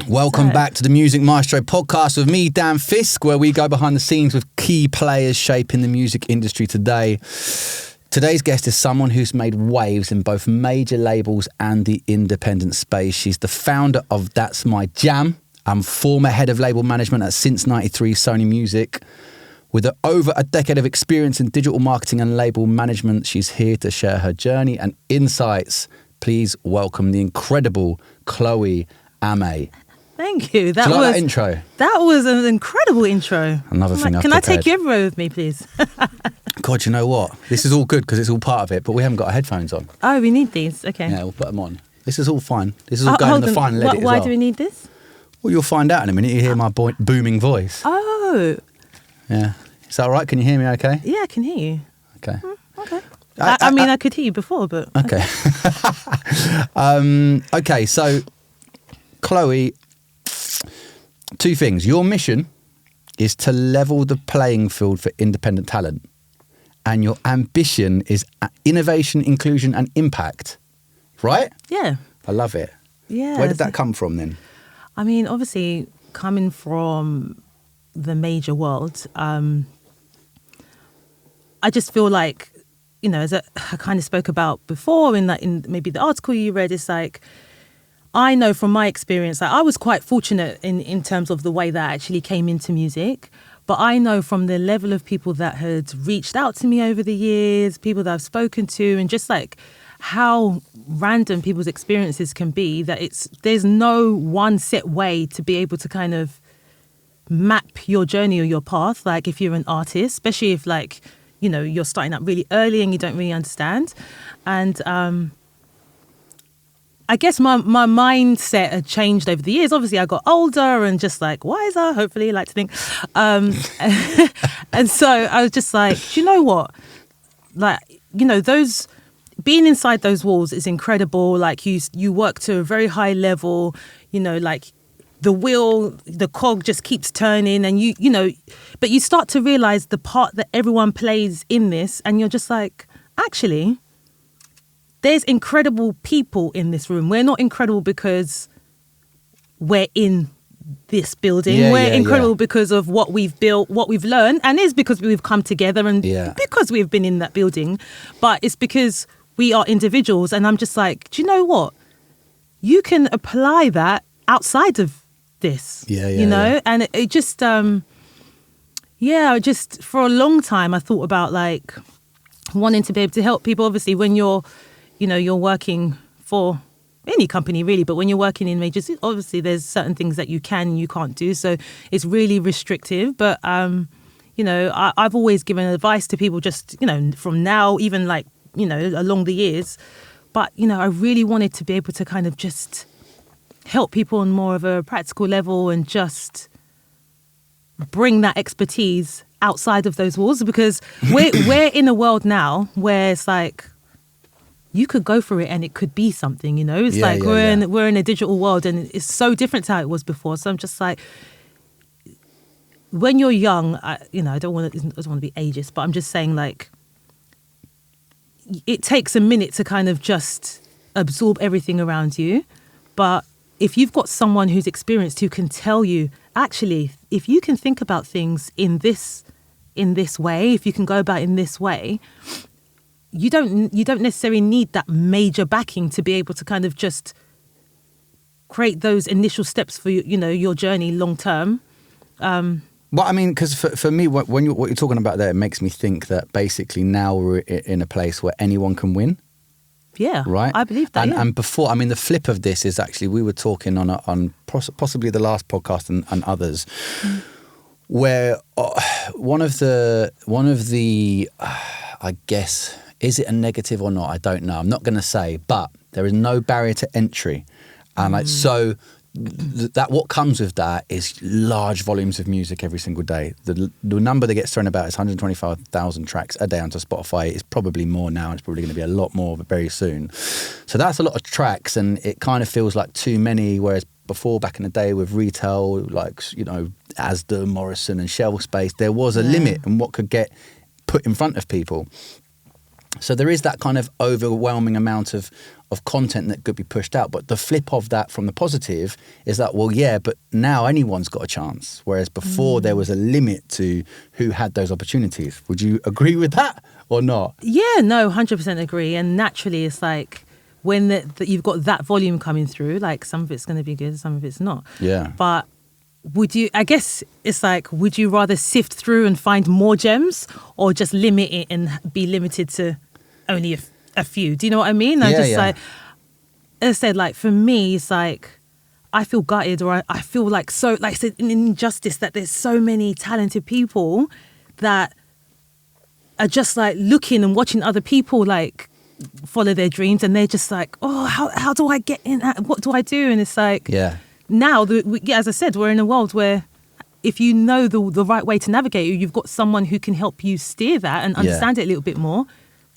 Welcome back to the Music Maestro Podcast with me, Dan Fisk, where we go behind the scenes with key players shaping the music industry today. Today's guest is someone who's made waves in both major labels and the independent space. She's the founder of That's My Jamm and former head of label management at Since 93 Sony Music. With over a decade of experience in digital marketing and label management, she's here to share her journey and insights. Please welcome the incredible Chloé Ameh. Thank you. That was that intro. That was an incredible intro. Another thing. Can I take you everywhere with me, please? God, you know what? This is all good because it's all part of it, but we haven't got our headphones on. Oh, we need these. Okay. Yeah, we'll put them on. This is all fine. This is all going in the final edit as well. Why do we need this? Well, you'll find out in a minute. You hear my booming voice. Oh. Yeah. Is that all right? Can you hear me okay? Yeah, I can hear you. Okay. Okay. I could hear you before, but... Okay. Okay, so, Chloé, two things. Your mission is to level the playing field for independent talent. And your ambition is innovation, inclusion and impact. Right? Yeah. I love it. Yeah. Where did that come from then? I mean, obviously, coming from the major world, I just feel like, you know, as I kind of spoke about before in maybe the article you read, it's like, I know from my experience, like I was quite fortunate in terms of the way that I actually came into music. But I know from the level of people that had reached out to me over the years, people that I've spoken to, and just like how random people's experiences can be, that there's no one set way to be able to kind of map your journey or your path. Like if you're an artist, especially if like, you know, you're starting out really early and you don't really understand. And I guess my mindset had changed over the years. Obviously, I got older and just like wiser, hopefully, I like to think. And so I was just like, do you know what? Like, you know, being inside those walls is incredible. Like you work to a very high level, you know, like the cog just keeps turning and you know, but you start to realize the part that everyone plays in this and you're just like, actually, there's incredible people in this room. We're not incredible because we're in this building. We're incredible because of what we've built, what we've learned, and it's because we've come together and because we've been in that building. But it's because we are individuals, and I'm just like, do you know what? You can apply that outside of this, you know? And it just, just for a long time, I thought about like wanting to be able to help people. Obviously, when you're working for any company really, but when you're working in majors, obviously there's certain things that you can and you can't do. So it's really restrictive. But, you know, I've always given advice to people just, you know, from now, even like, you know, along the years. But, you know, I really wanted to be able to kind of just help people on more of a practical level and just bring that expertise outside of those walls, because we're in a world now where it's like, you could go for it and it could be something, you know? It's we're in a digital world and it's so different to how it was before. So I'm just like, when you're young, I don't want to be ageist, but I'm just saying like, it takes a minute to kind of just absorb everything around you. But if you've got someone who's experienced who can tell you, actually, if you can think about things in this way, if you can go about it in this way, you don't necessarily need that major backing to be able to kind of just create those initial steps for your journey long term. Well, I mean, because for me, what you're talking about there, it makes me think that basically now we're in a place where anyone can win. Yeah, right. I believe that. And before, I mean, the flip of this is actually we were talking on possibly the last podcast and others, where one of the I guess, is it a negative or not? I don't know. I'm not going to say, but there is no barrier to entry, and like so. That what comes with that is large volumes of music every single day. The number that gets thrown about is 125,000 tracks a day onto Spotify. It's probably more now. It's probably going to be a lot more very soon. So that's a lot of tracks, and it kind of feels like too many. Whereas before, back in the day with retail, like Asda, Morrison, and shelf space, there was a limit on what could get put in front of people. So there is that kind of overwhelming amount of content that could be pushed out. But the flip of that from the positive is that, well, yeah, but now anyone's got a chance. Whereas before there was a limit to who had those opportunities. Would you agree with that or not? Yeah, no, 100% agree. And naturally, it's like when you've got that volume coming through, like some of it's going to be good, some of it's not. Yeah. But I guess it's like, would you rather sift through and find more gems or just limit it and be limited to only a few? Do you know what I mean? Like, as I said, like for me, it's like, I feel gutted, or I feel like so, like I said, an injustice that there's so many talented people that are just like looking and watching other people like follow their dreams, and they're just like, oh, how do I get in? What do I do? And it's like, now, as I said, we're in a world where if you know the right way to navigate it, you've got someone who can help you steer that and understand it a little bit more.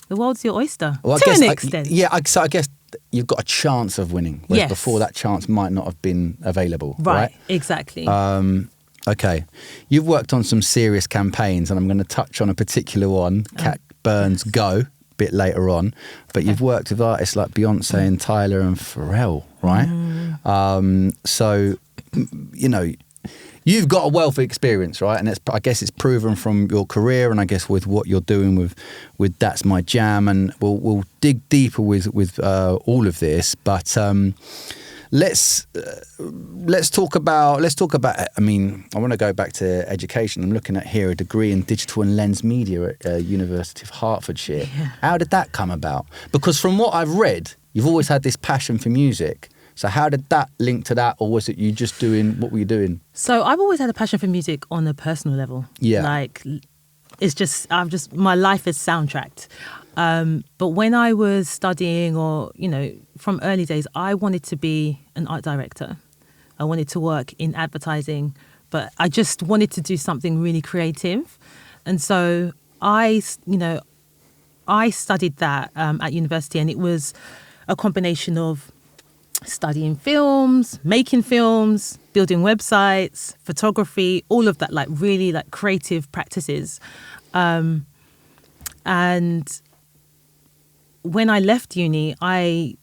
The world's your oyster, to an extent. So I guess you've got a chance of winning, whereas before that chance might not have been available. Right, exactly. Okay. You've worked on some serious campaigns, and I'm going to touch on a particular one, Cat Burns Go, a bit later on. But you've worked with artists like Beyonce and Tyler and Pharrell, right? So, you know, you've got a wealth of experience, right? And I guess it's proven from your career, and I guess with what you're doing with That's My Jam, and we'll dig deeper with all of this. But let's talk about. I mean, I want to go back to education. I'm looking at here a degree in digital and lens media at University of Hertfordshire. Yeah. How did that come about? Because from what I've read, you've always had this passion for music. So how did that link to that, or was it you just what were you doing? So I've always had a passion for music on a personal level. Yeah. Like, it's just, my life is soundtracked. But when I was studying, or, you know, from early days, I wanted to be an art director. I wanted to work in advertising, but I just wanted to do something really creative. And so I studied that at university, and it was a combination of studying films, making films, building websites, photography, all of that, like really like creative practices. And when I left uni, I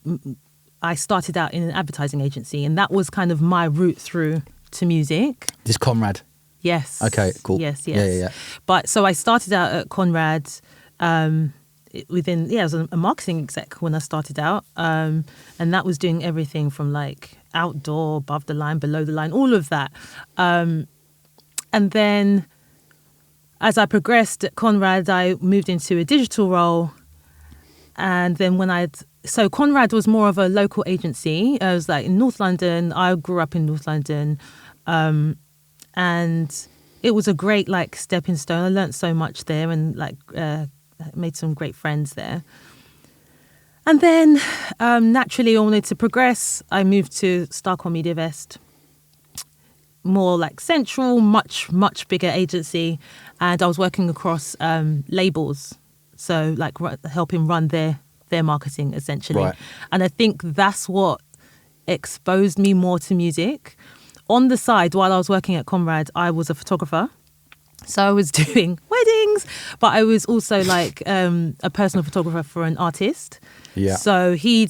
started out in an advertising agency, and that was kind of my route through to music. This Conrad? Yes. Okay, cool. Yes. Yeah. But so I started out at Conrad, I was a marketing exec when I started out, and that was doing everything from like outdoor, above the line, below the line, all of that. And then as I progressed at Conrad, I moved into a digital role. And then so Conrad was more of a local agency. It was like in North London. I grew up in North London. And it was a great like stepping stone. I learned so much there, and like made some great friends there. And then naturally I wanted to progress. I moved to Starcom Media Vest, more like central, much bigger agency, and I was working across labels, so like helping run their marketing essentially. Right. And I think that's what exposed me more to music. On the side, while I was working at Conrad, I was a photographer. So I was doing weddings, but I was also like a personal photographer for an artist. Yeah. So he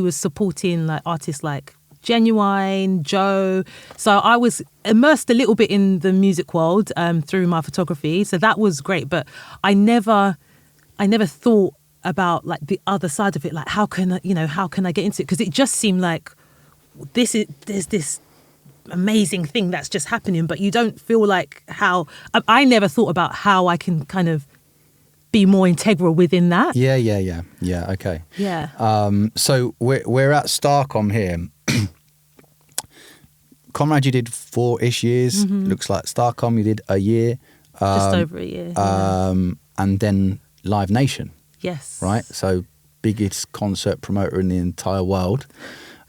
was supporting like artists like Genuine, Joe. So I was immersed a little bit in the music world through my photography. So that was great. But I never thought about like the other side of it. Like how can I get into it? Because it just seemed like there's this amazing thing that's just happening, but you don't feel like how. I never thought about how I can kind of be more integral within that. Yeah. Okay. Yeah. So we're at Starcom here. Conrad, you did 4-ish years. Mm-hmm. Looks like Starcom, you did a year. Just over a year. And then Live Nation. Yes. Right? So biggest concert promoter in the entire world.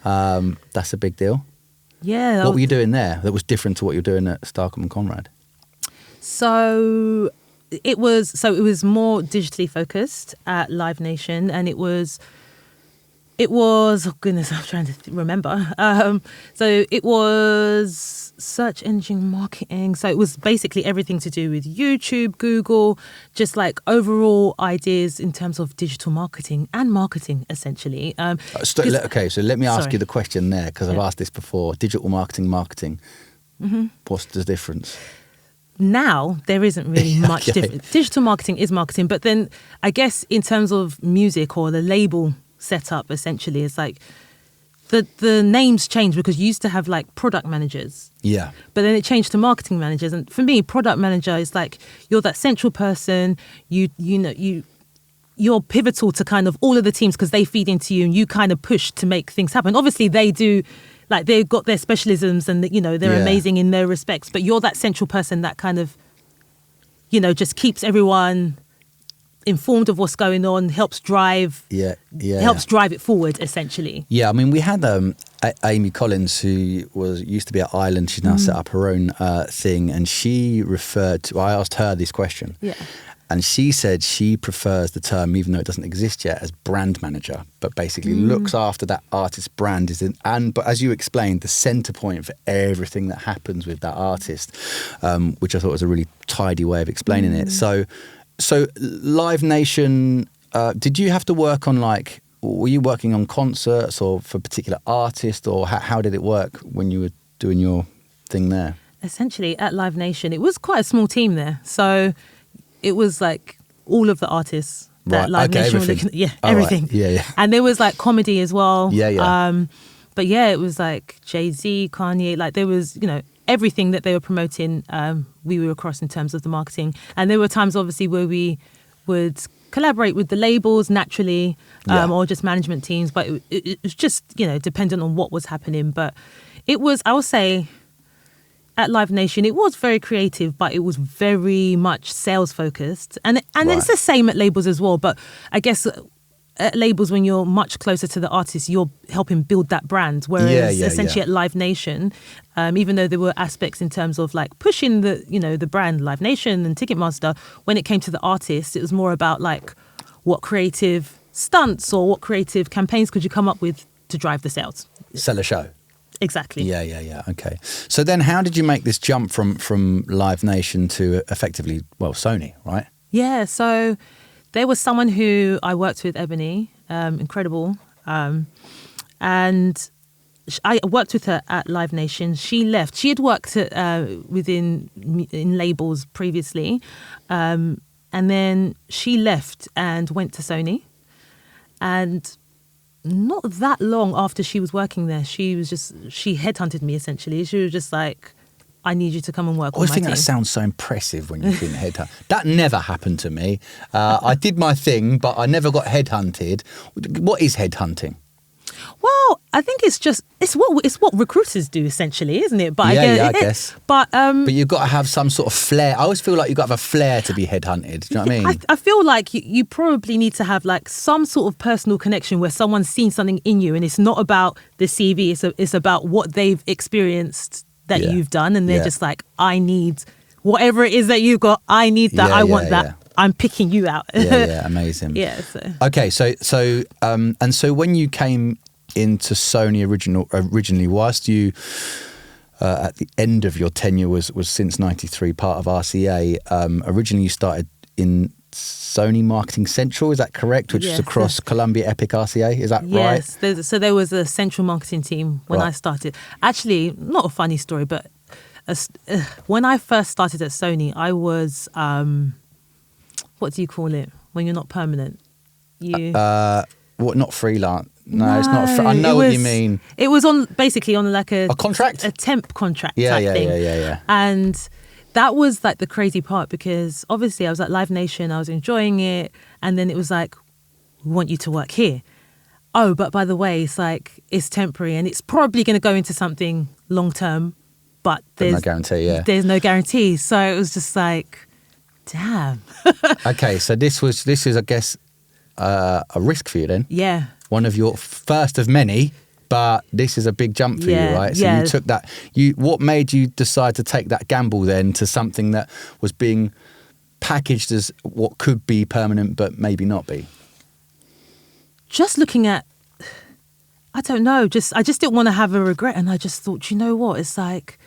That's a big deal. Yeah. What were you doing there that was different to what you're doing at Starcom and Conrad? So it was more digitally focused at Live Nation, and it was It was, oh goodness, I'm trying to remember. So it was search engine marketing. So it was basically everything to do with YouTube, Google, just like overall ideas in terms of digital marketing and marketing, essentially. Okay, so let me ask you the question there, because I've asked this before. Digital marketing. Mm-hmm. What's the difference? Now, there isn't really much difference. Digital marketing is marketing, but then I guess in terms of music or the label setup, essentially, it's like the names change, because you used to have like product managers. Yeah. But then it changed to marketing managers. And for me, product manager is like you're that central person. You're pivotal to kind of all of the teams, because they feed into you and you kind of push to make things happen. Obviously, they do. Like, they've got their specialisms and, they're amazing in their respects. But you're that central person that kind of, just keeps everyone informed of what's going on, helps drive it forward, essentially. Yeah, I mean, we had Amy Collins, who used to be at Ireland. She's now set up her own thing. And she referred to, I asked her this question. Yeah. And she said she prefers the term, even though it doesn't exist yet, as brand manager, but basically looks after that artist's brand. But as you explained, the centre point for everything that happens with that artist, which I thought was a really tidy way of explaining it. So Live Nation, did you have to work on were you working on concerts or for particular artists, or how did it work when you were doing your thing there? Essentially, at Live Nation, it was quite a small team there. So it was like all of the artists that Live Nation were looking at. Everything. Right. Yeah. And there was like comedy as well. Yeah. But yeah, it was like Jay-Z, Kanye, like there was, everything that they were promoting, we were across in terms of the marketing. And there were times obviously where we would collaborate with the labels naturally, or just management teams, but it was just, dependent on what was happening. But it was, I would say, at Live Nation, it was very creative, but it was very much sales focused. And it's the same at labels as well. But I guess at labels, when you're much closer to the artist, you're helping build that brand. Whereas essentially at Live Nation, even though there were aspects in terms of like pushing the brand, Live Nation and Ticketmaster, when it came to the artist, it was more about like what creative stunts or what creative campaigns could you come up with to drive the sales. Sell a show. Exactly. Yeah. Okay. So then how did you make this jump from Live Nation to effectively, Sony, right? Yeah. So there was someone who I worked with, Ebony, incredible. And I worked with her at Live Nation. She left. She had worked in labels previously. And then she left and went to Sony. And not that long after she was working there, she headhunted me, essentially. She was just like, I need you to come and work on my team. I think that sounds so impressive when you've been headhunted. That never happened to me. I did my thing, but I never got headhunted. What is headhunting? Well, I think it's what recruiters do, essentially, isn't it? But I guess. But you've got to have some sort of flair. I always feel like you've got to have a flair to be headhunted. Do you know what I mean? I feel like you probably need to have like some sort of personal connection where someone's seen something in you, and it's not about the CV. It's about what they've experienced that you've done, and they're just like, I need whatever it is that you've got. I need that. I want that. I'm picking you out. Amazing. So. Okay, so when you came into Sony originally, whilst you at the end of your tenure was since '93 part of RCA, originally you started in Sony Marketing Central, is that correct? Which is across Columbia, Epic, RCA, is that right? Yes, so there was a central marketing team when I started. Actually, not a funny story, but when I first started at Sony, I was, what do you call it when you're not permanent? Not freelance? No, it's not. I know what you mean. It was basically on like a contract, a temp contract. Yeah. And that was like the crazy part, because obviously I was at Live Nation, I was enjoying it, and then it was like, we want you to work here. Oh, but by the way, it's like it's temporary and it's probably going to go into something long term, but there's no guarantee. Yeah, there's no guarantee. So it was just like, damn. Okay, so this is, I guess, a risk for you then. Yeah. One of your first of many, but this is a big jump for you, right? So you took that. What made you decide to take that gamble then to something that was being packaged as what could be permanent, but maybe not be? Just looking at I don't know. I just didn't want to have a regret. And I just thought, you know what? It's like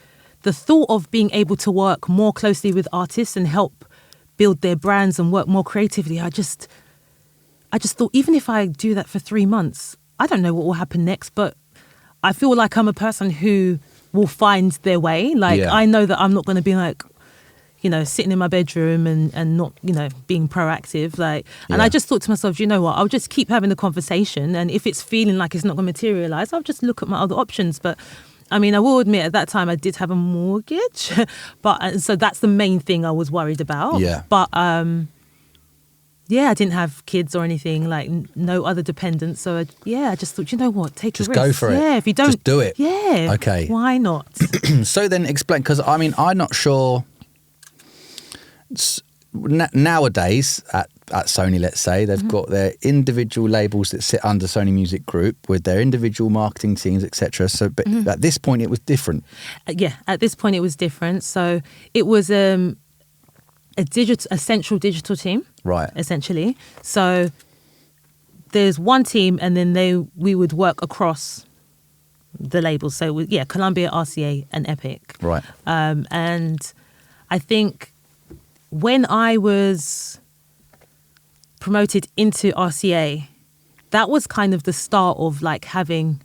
the thought of being able to work more closely with artists and help build their brands and work more creatively. I just thought, even if I do that for 3 months, I don't know what will happen next, but I feel like I'm a person who will find their way. Like, I know that I'm not going to be like, you know, sitting in my bedroom and not, you know, being proactive. Like, and I just thought to myself, you know what, I'll just keep having the conversation. And if it's feeling like it's not going to materialize, I'll just look at my other options. But I mean, I will admit at that time I did have a mortgage, but so that's the main thing I was worried about. Yeah. But I didn't have kids or anything, like no other dependents. So I just thought, you know what, take a risk. Just go for it. Yeah, if you don't, just do it. Yeah. Okay. Why not? So then explain, because I mean, I'm not sure. Nowadays at Sony, let's say, they've got their individual labels that sit under Sony Music Group with their individual marketing teams, etc. So, but at this point, it was different. At this point, it was different. So it was a central digital team, right? Essentially. So there's one team, and then we would work across the labels. So Columbia, RCA, and Epic, right? And I think when I was promoted into RCA, that was kind of the start of like having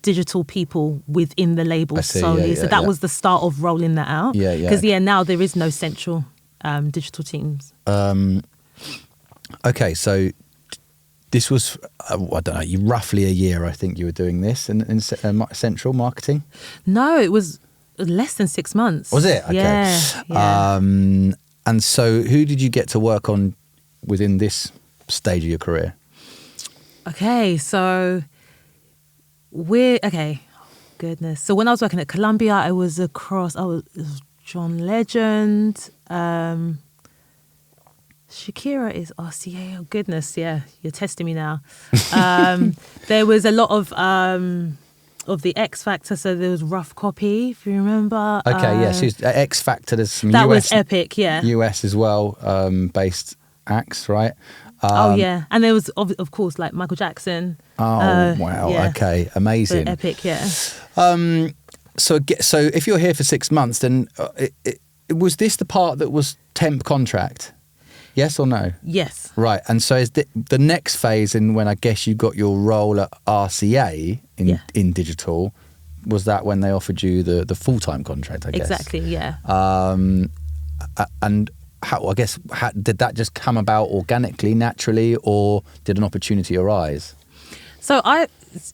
digital people within the label solely. So that was the start of rolling that out. Because now there is no central digital teams. Okay, so this was, I don't know, roughly a year, I think you were doing this in central marketing? No, it was less than 6 months. Was it? Okay. Yeah. And so who did you get to work on within this stage of your career? Okay, so goodness. So when I was working at Columbia, I was it was John Legend. Shakira is RCA. Oh goodness, yeah, you're testing me now. There was a lot of the X Factor, so there was Rough Copy, if you remember. Okay, yes, X Factor. There's some that US, was Epic, yeah. US as well, based acts, right? And there was of course like Michael Jackson. Wow, yeah. Okay, amazing. But Epic, yeah. So if you're here for 6 months, then was this the part that was temp contract? Yes or no? Yes. Right, and so is the next phase in when I guess you got your role at RCA in digital, was that when they offered you the full-time contract, I guess? Exactly, yeah. And how did that just come about organically, naturally, or did an opportunity arise? So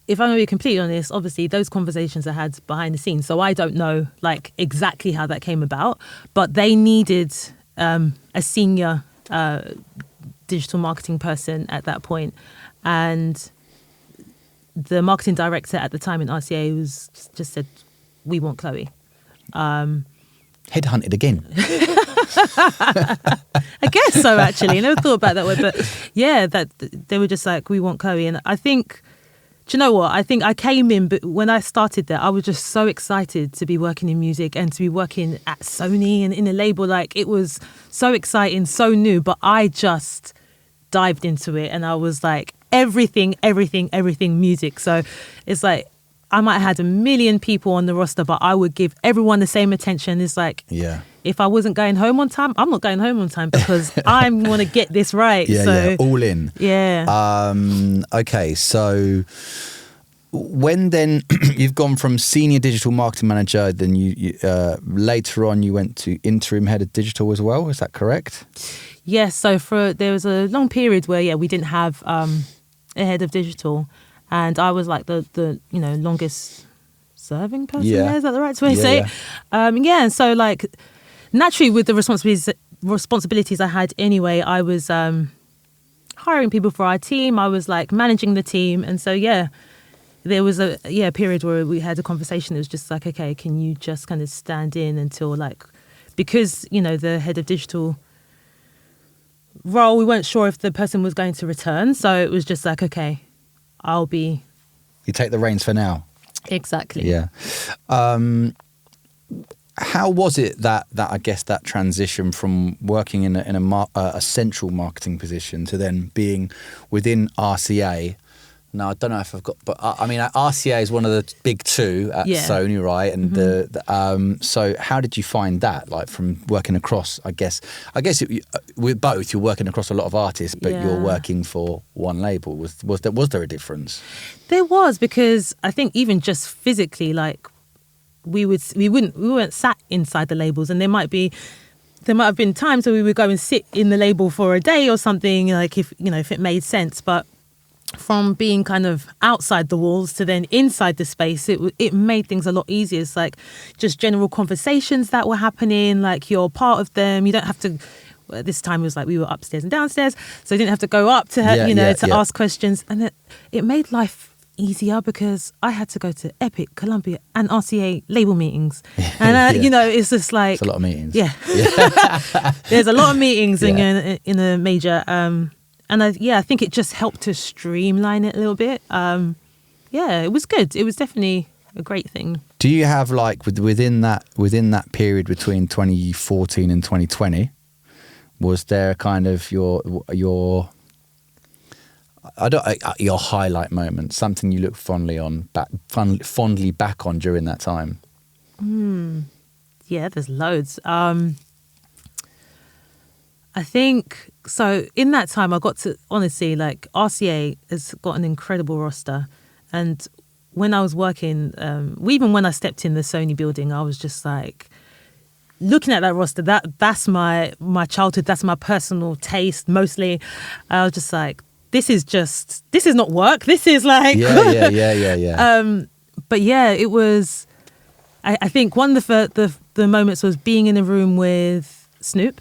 if I'm going to be completely honest, obviously those conversations I had behind the scenes, so I don't know like exactly how that came about, but they needed a senior digital marketing person at that point, and the marketing director at the time in RCA just said, "We want Chloe." Headhunted again. I guess so, actually. I never thought about it that way, but yeah, that they were just like, "We want Chloe," and I think. Do you know what? I think I came in, but when I started there, I was just so excited to be working in music and to be working at Sony and in a label. Like, it was so exciting, so new, but I just dived into it and I was like, everything music. So it's like, I might have had 1 million people on the roster, but I would give everyone the same attention. It's like, if I wasn't going home on time, I'm not going home on time because I want to get this right. Yeah, all in. Yeah. Okay, so when then you've gone from senior digital marketing manager, then you later on you went to interim head of digital as well. Is that correct? Yes. So there was a long period where we didn't have a head of digital, and I was like the longest serving person. Yeah, is that the right way to say it? And so like. Naturally, with the responsibilities I had anyway, I was hiring people for our team. I was like managing the team. And so, there was a period where we had a conversation. It was just like, okay, can you just kind of stand in until like, because, the head of digital role, we weren't sure if the person was going to return. So it was just like, okay, You take the reins for now. Exactly. Yeah. How was it that I guess that transition from working in a central marketing position to then being within RCA, No, I don't know if I've got, but I mean, RCA is one of the big two at Sony, right? And so how did you find that? Like from working across, I guess with both, you're working across a lot of artists, but you're working for one label. Was there a difference? There was, because I think even just physically, like we weren't sat inside the labels, and there might have been times where we would go and sit in the label for a day or something, like if it made sense, but from being kind of outside the walls to then inside the space, it made things a lot easier. It's like just general conversations that were happening, like you're part of them. You don't have to. This time it was like we were upstairs and downstairs, so you didn't have to go up to ask questions, and it made life easier because I had to go to Epic, Columbia, and RCA label meetings, and it's just like it's a lot of meetings. Yeah. There's a lot of meetings in a major. And I think it just helped to streamline it a little bit. It was good. It was definitely a great thing. Do you have like within that period between 2014 and 2020, was there kind of your highlight moment, something you look fondly back on during that time? Yeah, there's loads. I think so. In that time, I got to honestly, like, RCA has got an incredible roster, and when I was working, even when I stepped in the Sony building, I was just like looking at that roster. That's my childhood. That's my personal taste. Mostly, I was just like, this is not work. This is like yeah. But yeah, it was. I think one of the moments was being in a room with Snoop.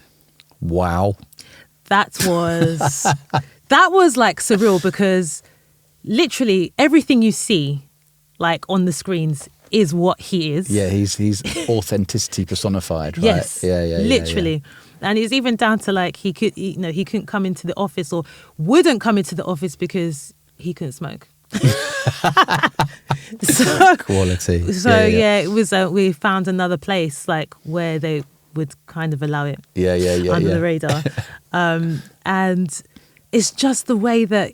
Wow. That was like surreal, because literally everything you see like on the screens is what he is. Yeah, he's authenticity personified, right? Yes. Yeah. Literally. Yeah. And it's even down to like he couldn't come into the office, or wouldn't come into the office because he couldn't smoke. Quality. So it was we found another place like where they would kind of allow it under the radar. And it's just the way that,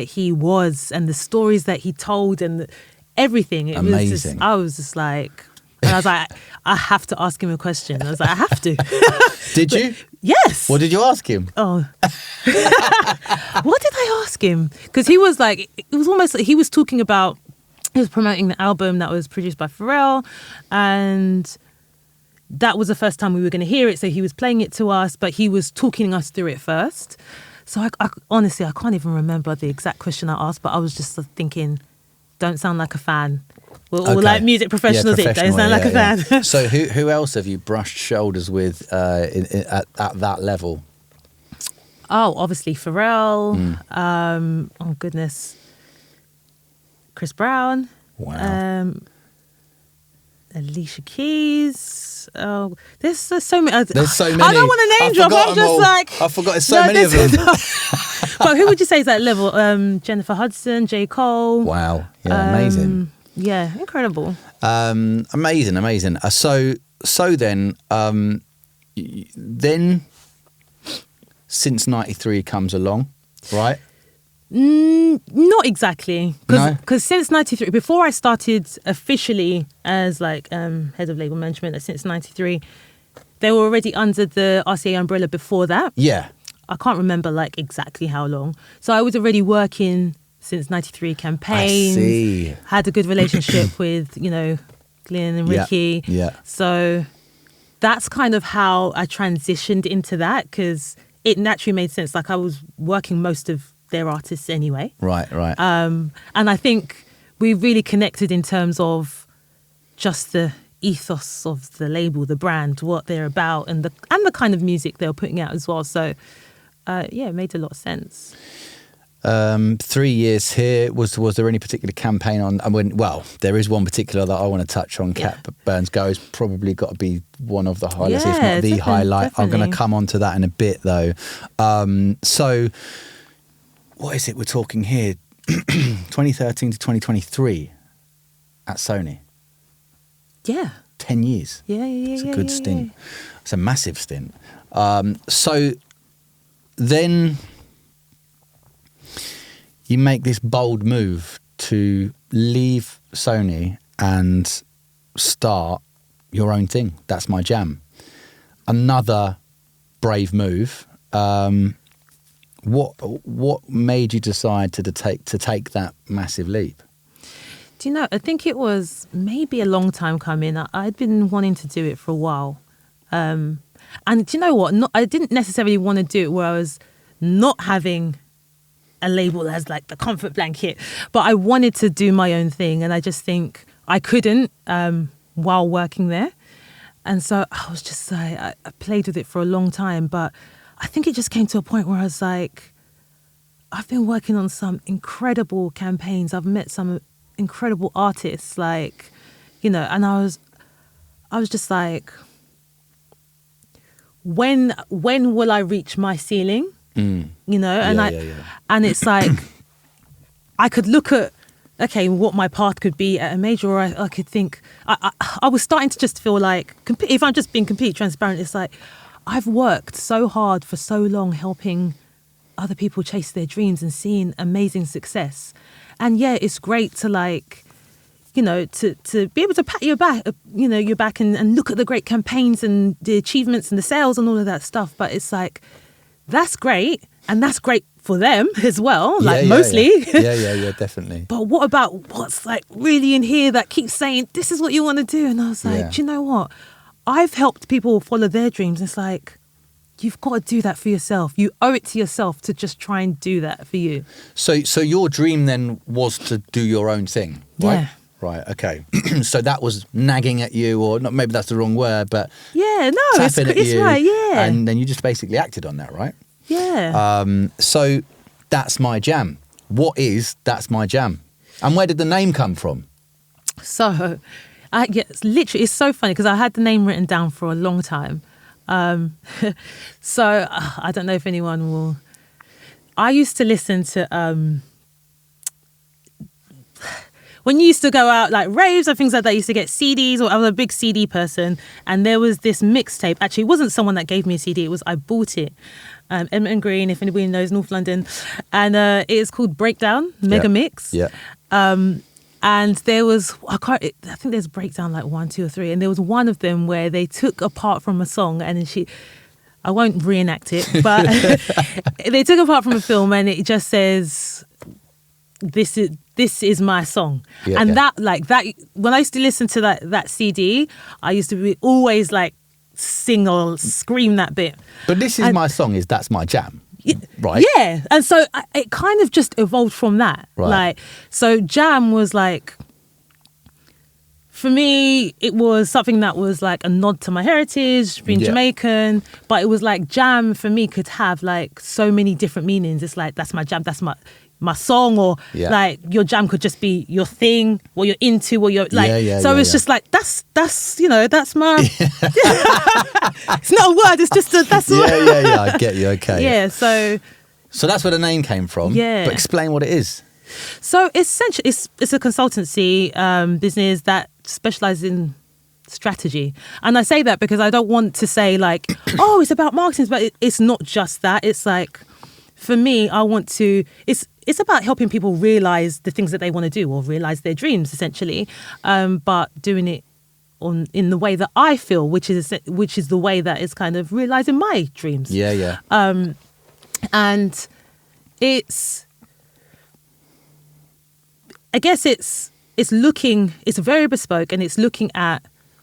he was, and the stories that he told, and everything. It amazing. Was just, I was just like, and I was like, I have to ask him a question. I was like, I have to. Did you? Yes. What did you ask him? Oh. What did I ask him? Because he was like, it was almost like he was talking about, he was promoting the album that was produced by Pharrell, and that was the first time we were going to hear it, so he was playing it to us, but he was talking us through it first. So I honestly, I can't even remember the exact question I asked, but I was just thinking, don't sound like a fan. We're all like music professionals, don't sound like a fan. So who else have you brushed shoulders with at that level? Oh, obviously Pharrell. Oh, goodness. Chris Brown. Wow. Alicia Keys. Oh, there's so many. There's so many. I don't want to name drop. I'm just like, I forgot. There's so many of them. But who would you say is that level? Jennifer Hudson, J. Cole. Wow. Yeah, amazing. Yeah, incredible. Amazing. So then since '93 comes along, right? Not exactly, No? Because since '93, before I started officially as like head of label management, since '93, they were already under the RCA umbrella before that. Yeah. I can't remember like exactly how long. So I was already working since '93 campaigns. I see. Had a good relationship with Glenn and Ricky. Yeah. So that's kind of how I transitioned into that, because it naturally made sense. Like I was working most of their artists anyway. Right. And I think we really connected in terms of just the ethos of the label, the brand, what they're about, and the kind of music they were putting out as well. So it made a lot of sense. 3 years here. Was there any particular campaign on? There is one particular that I want to touch on. Cat Burns Go has probably got to be one of the highlights, if not the highlight. Definitely. I'm going to come on to that in a bit, though. So, what is it we're talking here? 2013 to 2023 at Sony. Yeah. 10 years. Yeah. It's a good stint. It's a massive stint. So then you make this bold move to leave Sony and start your own thing. That's My Jamm. Another brave move. What made you decide to take that massive leap? Do you know, I think it was maybe a long time coming. I'd been wanting to do it for a while. And do you know what? I didn't necessarily want to do it where I was not having a label as like the comfort blanket, but I wanted to do my own thing. And I just think I couldn't while working there. And so I was just like, I played with it for a long time, but I think it just came to a point where I was like, I've been working on some incredible campaigns. I've met some incredible artists, like, you know, and I was just like, when will I reach my ceiling? You know, and and it's like, I could look at, okay, what my path could be at a major, or I could think, I was starting to just feel like, if I'm just being completely transparent, it's like, I've worked so hard for so long helping other people chase their dreams and seeing amazing success. And yeah, it's great to like, you know, to be able to pat your back, and look at the great campaigns and the achievements and the sales and all of that stuff. But it's like, that's great. And that's great for them as well, mostly. Yeah, definitely. But what about what's like really in here that keeps saying, this is what you want to do? And I was like, do you know what? I've helped people follow their dreams. It's like, you've got to do that for yourself. You owe it to yourself to just try and do that for you. So your dream then was to do your own thing, right? Yeah. Right, okay. So that was nagging at you, or not, maybe that's the wrong word, but yeah, no, it's right, yeah. And then you just basically acted on that, right? Yeah. So That's My Jamm. What is That's My Jamm? And where did the name come from? So, it's so funny because I had the name written down for a long time. So I don't know if anyone will. I used to listen to when you used to go out like raves or things like that. I used to get CDs, or I was a big CD person, and there was this mixtape. Actually, it wasn't someone that gave me a CD. I bought it. Edmonton Green, if anybody knows, North London, and it is called Breakdown Mega Mix. Yeah. And there was, I think there's Breakdown like 1, 2, or 3, and there was one of them where they took apart from a song, and then I won't reenact it, but they took apart from a film, and it just says, "This is my song." Yeah, and that when I used to listen to that CD, I used to be always like sing or scream that bit. But this is my song. That's My Jamm. Right. Yeah. And so it kind of just evolved from that. Right. Like, so Jamm was like, for me, it was something that was like a nod to my heritage, being Jamaican, but it was like Jamm for me could have like so many different meanings. It's like, that's my jam, that's my song, or like your jam could just be your thing, what you're into, or you're like, it's just like, that's my, it's not a word, it's just that's I get you, okay. Yeah, so that's where the name came from. Yeah. But explain what it is. So essentially, it's a consultancy business that specializes in strategy. And I say that because I don't want to say like, oh, it's about marketing, but it's not just that. It's like, for me, I want to, it's about helping people realize the things that they want to do, or realize their dreams, essentially, but doing it in the way that I feel, which is the way that is kind of realizing my dreams. Yeah. And it's very bespoke, and it's looking at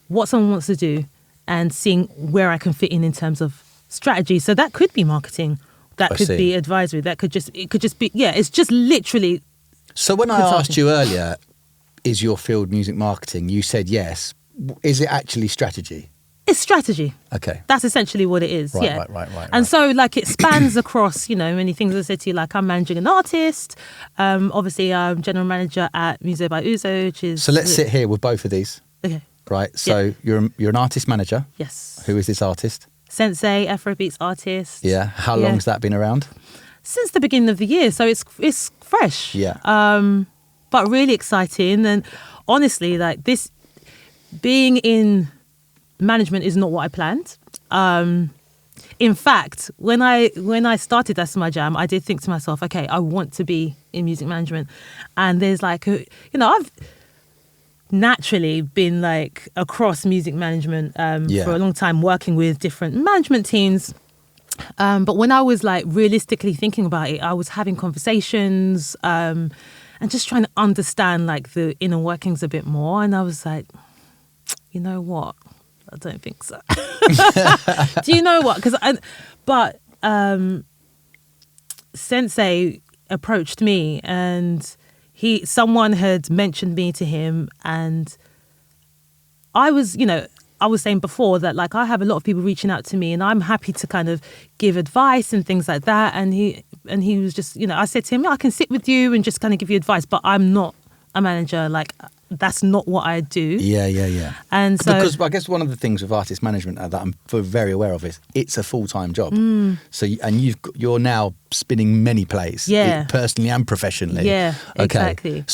what someone wants to do and seeing where I can fit in terms of strategy. So that could be marketing. That could be advisory. It could just be, it's just literally. So when I asked you earlier, is your field music marketing? You said yes. Is it actually strategy? It's strategy. Okay. That's essentially what it is. Right. And so like it spans across, many things. I said to you, like I'm managing an artist. Obviously I'm general manager at Museo by Uzo, which is. So let's sit here with both of these. Okay. Right. So you're an artist manager. Yes. Who is this artist? Sensei, Afrobeats artist. Yeah. How long has that been around? Since the beginning of the year. So it's fresh. Yeah. But really exciting. And honestly, like this, being in management is not what I planned. in fact, when I started as my Jamm, I did think to myself, okay, I want to be in music management. And there's like, I've naturally been like across music management for a long time, working with different management teams. But when I was like realistically thinking about it, I was having conversations and just trying to understand like the inner workings a bit more. And I was like, you know what? I don't think so. Do you know what? But Sensei approached me, and someone had mentioned me to him, and I was saying before that like I have a lot of people reaching out to me, and I'm happy to kind of give advice and things like that. And he was just, I said to him, I can sit with you and just kind of give you advice, but I'm not a manager. Like, that's not what I do. Yeah. And so, because I guess one of the things with artist management that I'm very aware of is it's a full-time job. So you're now spinning many plays, personally and professionally. Yeah, okay. Exactly.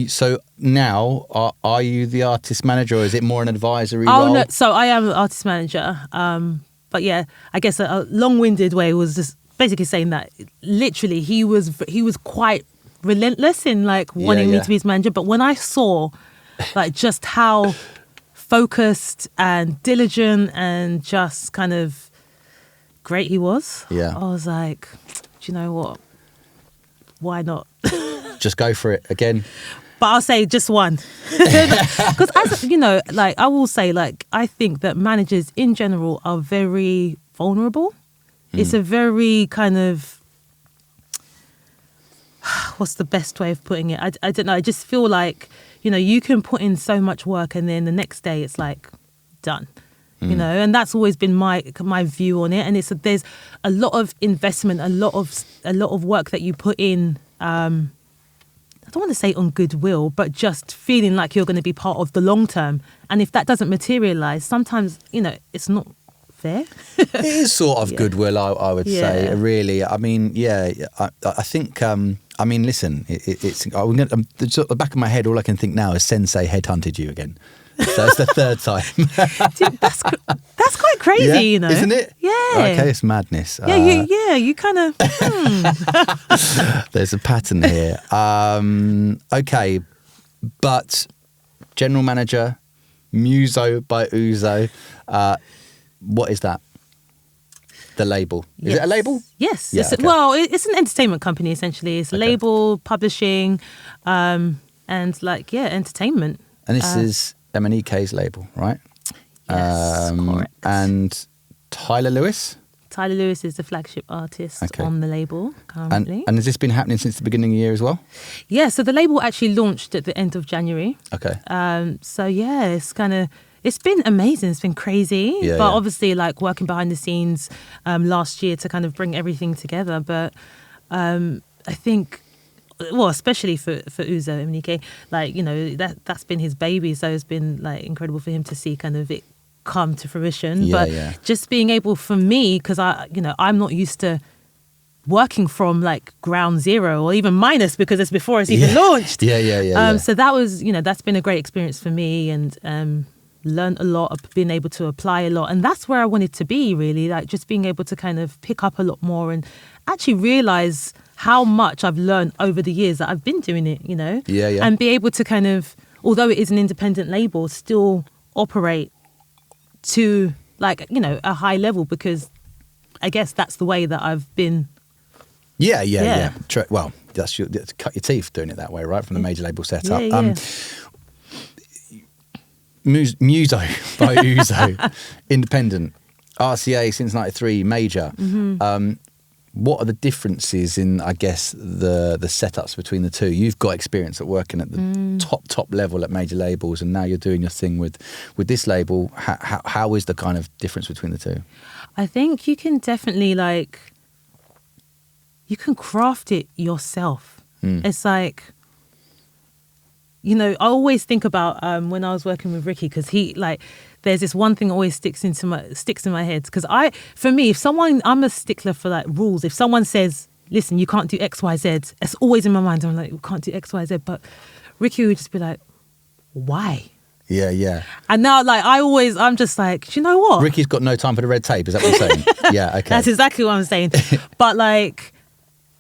So now are you the artist manager, or is it more an advisory role? Oh no, so I am an artist manager. But yeah, I guess a long-winded way was just basically saying that literally he was quite relentless in like wanting me to be his manager, but when I saw like just how focused and diligent and just kind of great he was, I was like, do you know what? Why not? Just go for it again. But I'll say just one, because as like I will say, like I think that managers in general are very vulnerable. It's a very kind of, what's the best way of putting it? I don't know. I just feel like, you can put in so much work and then the next day it's like done, and that's always been my view on it. And there's a lot of investment, a lot of work that you put in. I don't want to say on goodwill, but just feeling like you're going to be part of the long term. And if that doesn't materialize, sometimes, it's not fair. It is sort of goodwill, I would say, really. I mean, I think, listen, it's the back of my head, all I can think now is Sensei headhunted you again. So it's the third time. Dude, that's quite crazy, Isn't it? Yeah. Okay, it's madness. You kind of... There's a pattern here. Okay, but general manager, Muso by Uzo, what is that? The label. Is it a label? Yes. Yeah, okay. Well, it's an entertainment company, essentially. It's label, publishing, and entertainment. And this is M&EK's label, right? Yes, correct. And Tyler Lewis? Tyler Lewis is the flagship artist on the label currently. And has this been happening since the beginning of the year as well? Yeah, so the label actually launched at the end of January. Okay. It's been amazing. It's been crazy. Obviously, like working behind the scenes last year to kind of bring everything together. But I think, well, especially for Uzo M&EK, like, that's been his baby. So it's been like incredible for him to see kind of it come to fruition. Just being able for me, because I'm not used to working from like ground zero or even minus, because it's before it's even launched. So that was, that's been a great experience for me, and learned a lot, being able to apply a lot. And that's where I wanted to be, really, like just being able to kind of pick up a lot more and actually realize how much I've learned over the years that I've been doing it, and be able to kind of, although it is an independent label, still operate to like, a high level, because I guess that's the way that I've been. Yeah. Well, that's cut your teeth doing it that way, right? From the major label setup. Muso by Uzo, Independent, RCA since '93, major. What are the differences in, I guess, the setups between the two? You've got experience at working at the top level at major labels, and now you're doing your thing with this label. How is the kind of difference between the two? I think you can definitely you can craft it yourself. It's like, I always think about when I was working with Ricky, because there's this one thing always sticks in my head. Because for me, I'm a stickler for like rules. If someone says, listen, you can't do X, Y, Z, it's always in my mind. I'm like, we can't do X, Y, Z. But Ricky would just be like, why? Yeah, yeah. And now, like, I'm just like, do you know what? Ricky's got no time for the red tape. Is that what you're saying? Yeah, okay. That's exactly what I'm saying. But like,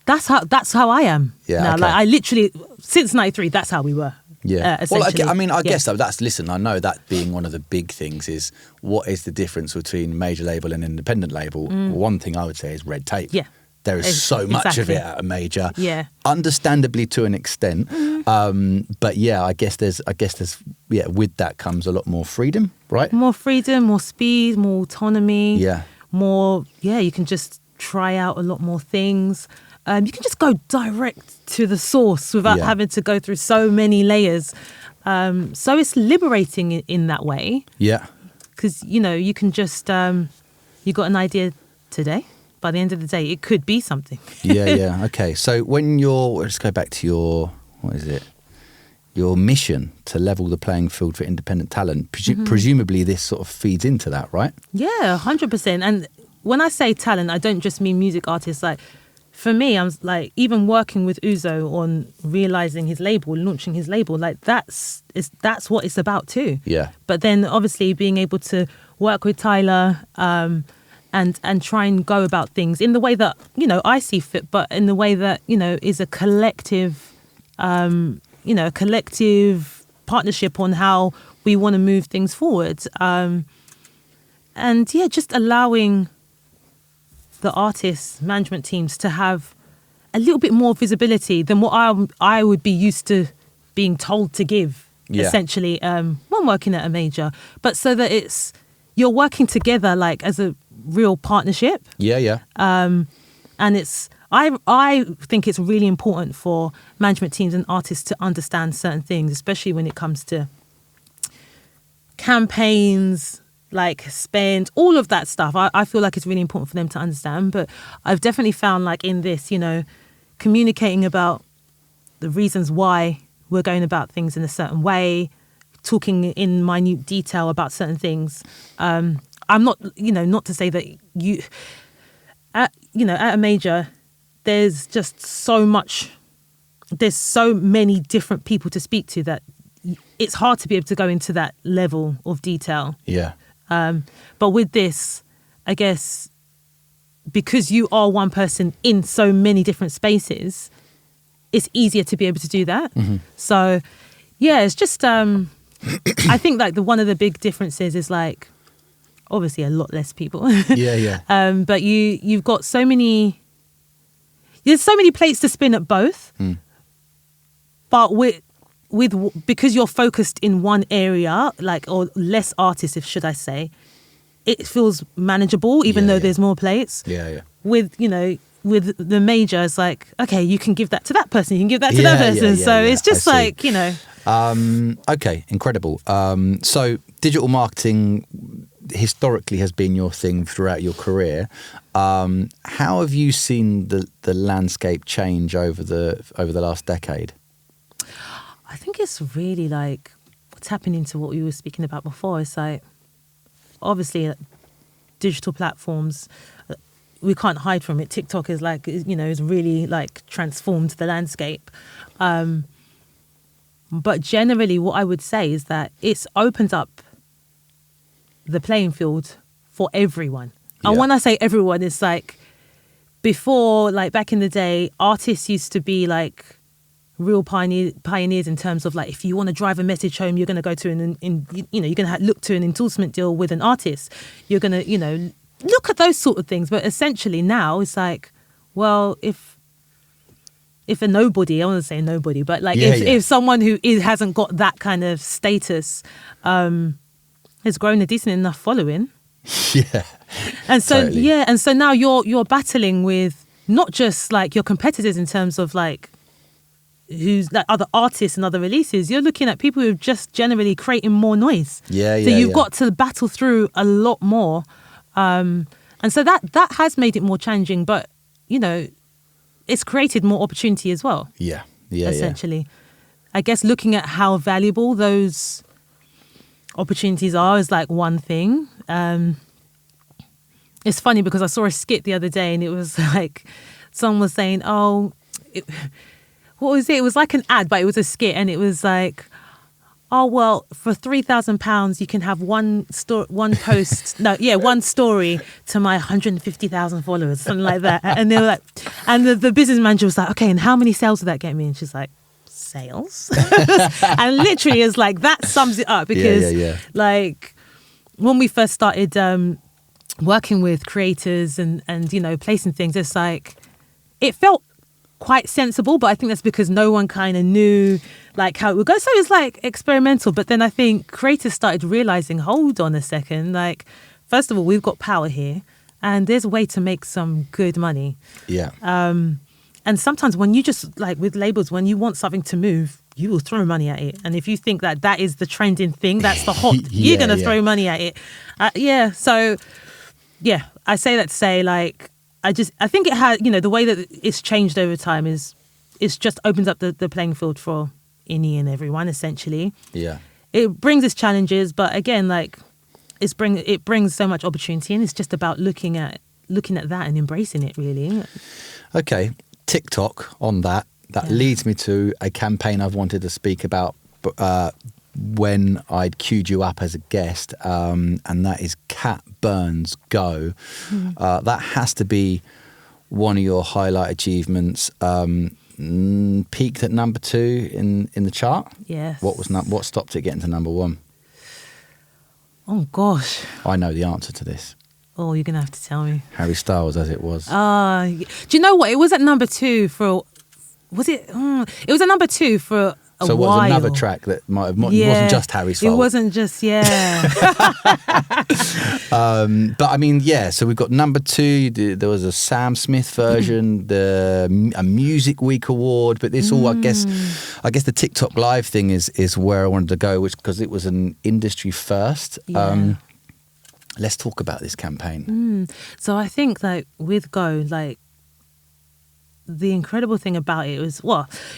that's how I am. Yeah, now. okay. Like, I literally, since '93, that's how we were. Yeah. Essentially. Well, I guess that's, listen, I know that being one of the big things is what is the difference between major label and independent label? One thing I would say is red tape. Yeah. There is so much of Exactly. it at a major. Yeah. Understandably to an extent. But yeah, I guess there's with that comes a lot more freedom, right? More freedom, more speed, more autonomy. Yeah. More, you can just try out a lot more things. You can just go direct to the source without having to go through so many layers. So it's liberating in that way. Yeah. Because, you can just, you got an idea today. By the end of the day, it could be something. Yeah. Okay. So when let's go back to your mission to level the playing field for independent talent. Presumably this sort of feeds into that, right? Yeah, 100%. And when I say talent, I don't just mean music artists. Like, for me, I'm like, even working with Uzo on realizing his label, launching his label, like that's what it's about too. Yeah. But then obviously being able to work with Tyler and try and go about things in the way that, I see fit, but in the way that, is a collective, a collective partnership on how we want to move things forward. Just allowing the artists, management teams to have a little bit more visibility than what I would be used to being told to give, essentially, when working at a major. But so that you're working together like as a real partnership. Yeah. And I think it's really important for management teams and artists to understand certain things, especially when it comes to campaigns, like spend, all of that stuff. I feel like it's really important for them to understand. But I've definitely found like in this, communicating about the reasons why we're going about things in a certain way, talking in minute detail about certain things. I'm not, not to say that at a major, there's just there's so many different people to speak to that it's hard to be able to go into that level of detail. Yeah. But with this, I guess, because you are one person in so many different spaces, it's easier to be able to do that. Mm-hmm. So, it's just, I think like one of the big differences is like, obviously a lot less people. Yeah. But you've got there's so many plates to spin at both. But because you're focused in one area, like, or less artists, should I say, it feels manageable, even though there's more plates. Yeah. With the major, it's like, okay, you can give that to that person, you can give that to that person. So it's just like, Okay, incredible. So digital marketing historically has been your thing throughout your career. How have you seen the landscape change over the last decade? I think it's really like tapping into what we were speaking about before. It's like, obviously, digital platforms, we can't hide from it. TikTok is like, is really like transformed the landscape. But generally, what I would say is that it's opened up the playing field for everyone. And when I say everyone, it's like before, like back in the day, artists used to be like real pioneers in terms of like, if you want to drive a message home, you're going to go to you're going to look to an endorsement deal with an artist. You're going to, look at those sort of things. But essentially now it's like, well, if a nobody, I want to say nobody, but like if someone who hasn't got that kind of status has grown a decent enough following. Yeah. And so, totally. and so now you're battling with not just like your competitors in terms of like who's like other artists and other releases. You're looking at people who are just generally creating more noise. So you've got to battle through a lot more. And so that has made it more challenging, but it's created more opportunity as well. Yeah. Essentially. I guess looking at how valuable those opportunities are is like one thing. It's funny because I saw a skit the other day and it was like someone was saying, what was it? It was like an ad, but it was a skit, and it was like, oh, well, for £3,000, you can have one post, one story to my 150,000 followers, something like that. And they were like, and the business manager was like, okay, and how many sales did that get me? And she's like, sales? And literally is like, that sums it up because like when we first started working with creators and placing things, it's like, it felt quite sensible, but I think that's because no one kind of knew like how it would go. So it's like experimental. But then I think creators started realizing, hold on a second, like, first of all, we've got power here and there's a way to make some good money. Yeah. And sometimes when you just like with labels, when you want something to move, you will throw money at it. And if you think that is the trending thing, that's the hot, you're going to throw money at it. So I say that to say like, I think it had, the way that it's changed over time it's just opens up the playing field for any and everyone, essentially. Yeah. It brings its challenges, but again, like it brings so much opportunity, and it's just about looking at that and embracing it, really. Okay. TikTok on that leads me to a campaign I've wanted to speak about when I'd queued you up as a guest, and that is Cat Burns Go. That has to be one of your highlight achievements. Peaked at number 2 in the chart. Yes. What stopped it getting to number 1? Oh gosh. I know the answer to this. Oh, you're gonna have to tell me. Harry Styles, As It Was. Do you know what? It was at number 2 for. Was it? It was at number 2 for. So what was another track that it wasn't just Harry's fault? It wasn't just, But I mean, so we've got number 2. There was a Sam Smith version, a Music Week award, but this all, I guess the TikTok Live thing is where I wanted to go, because it was an industry first. Yeah. Let's talk about this campaign. So I think like with Go, like, the incredible thing about it was,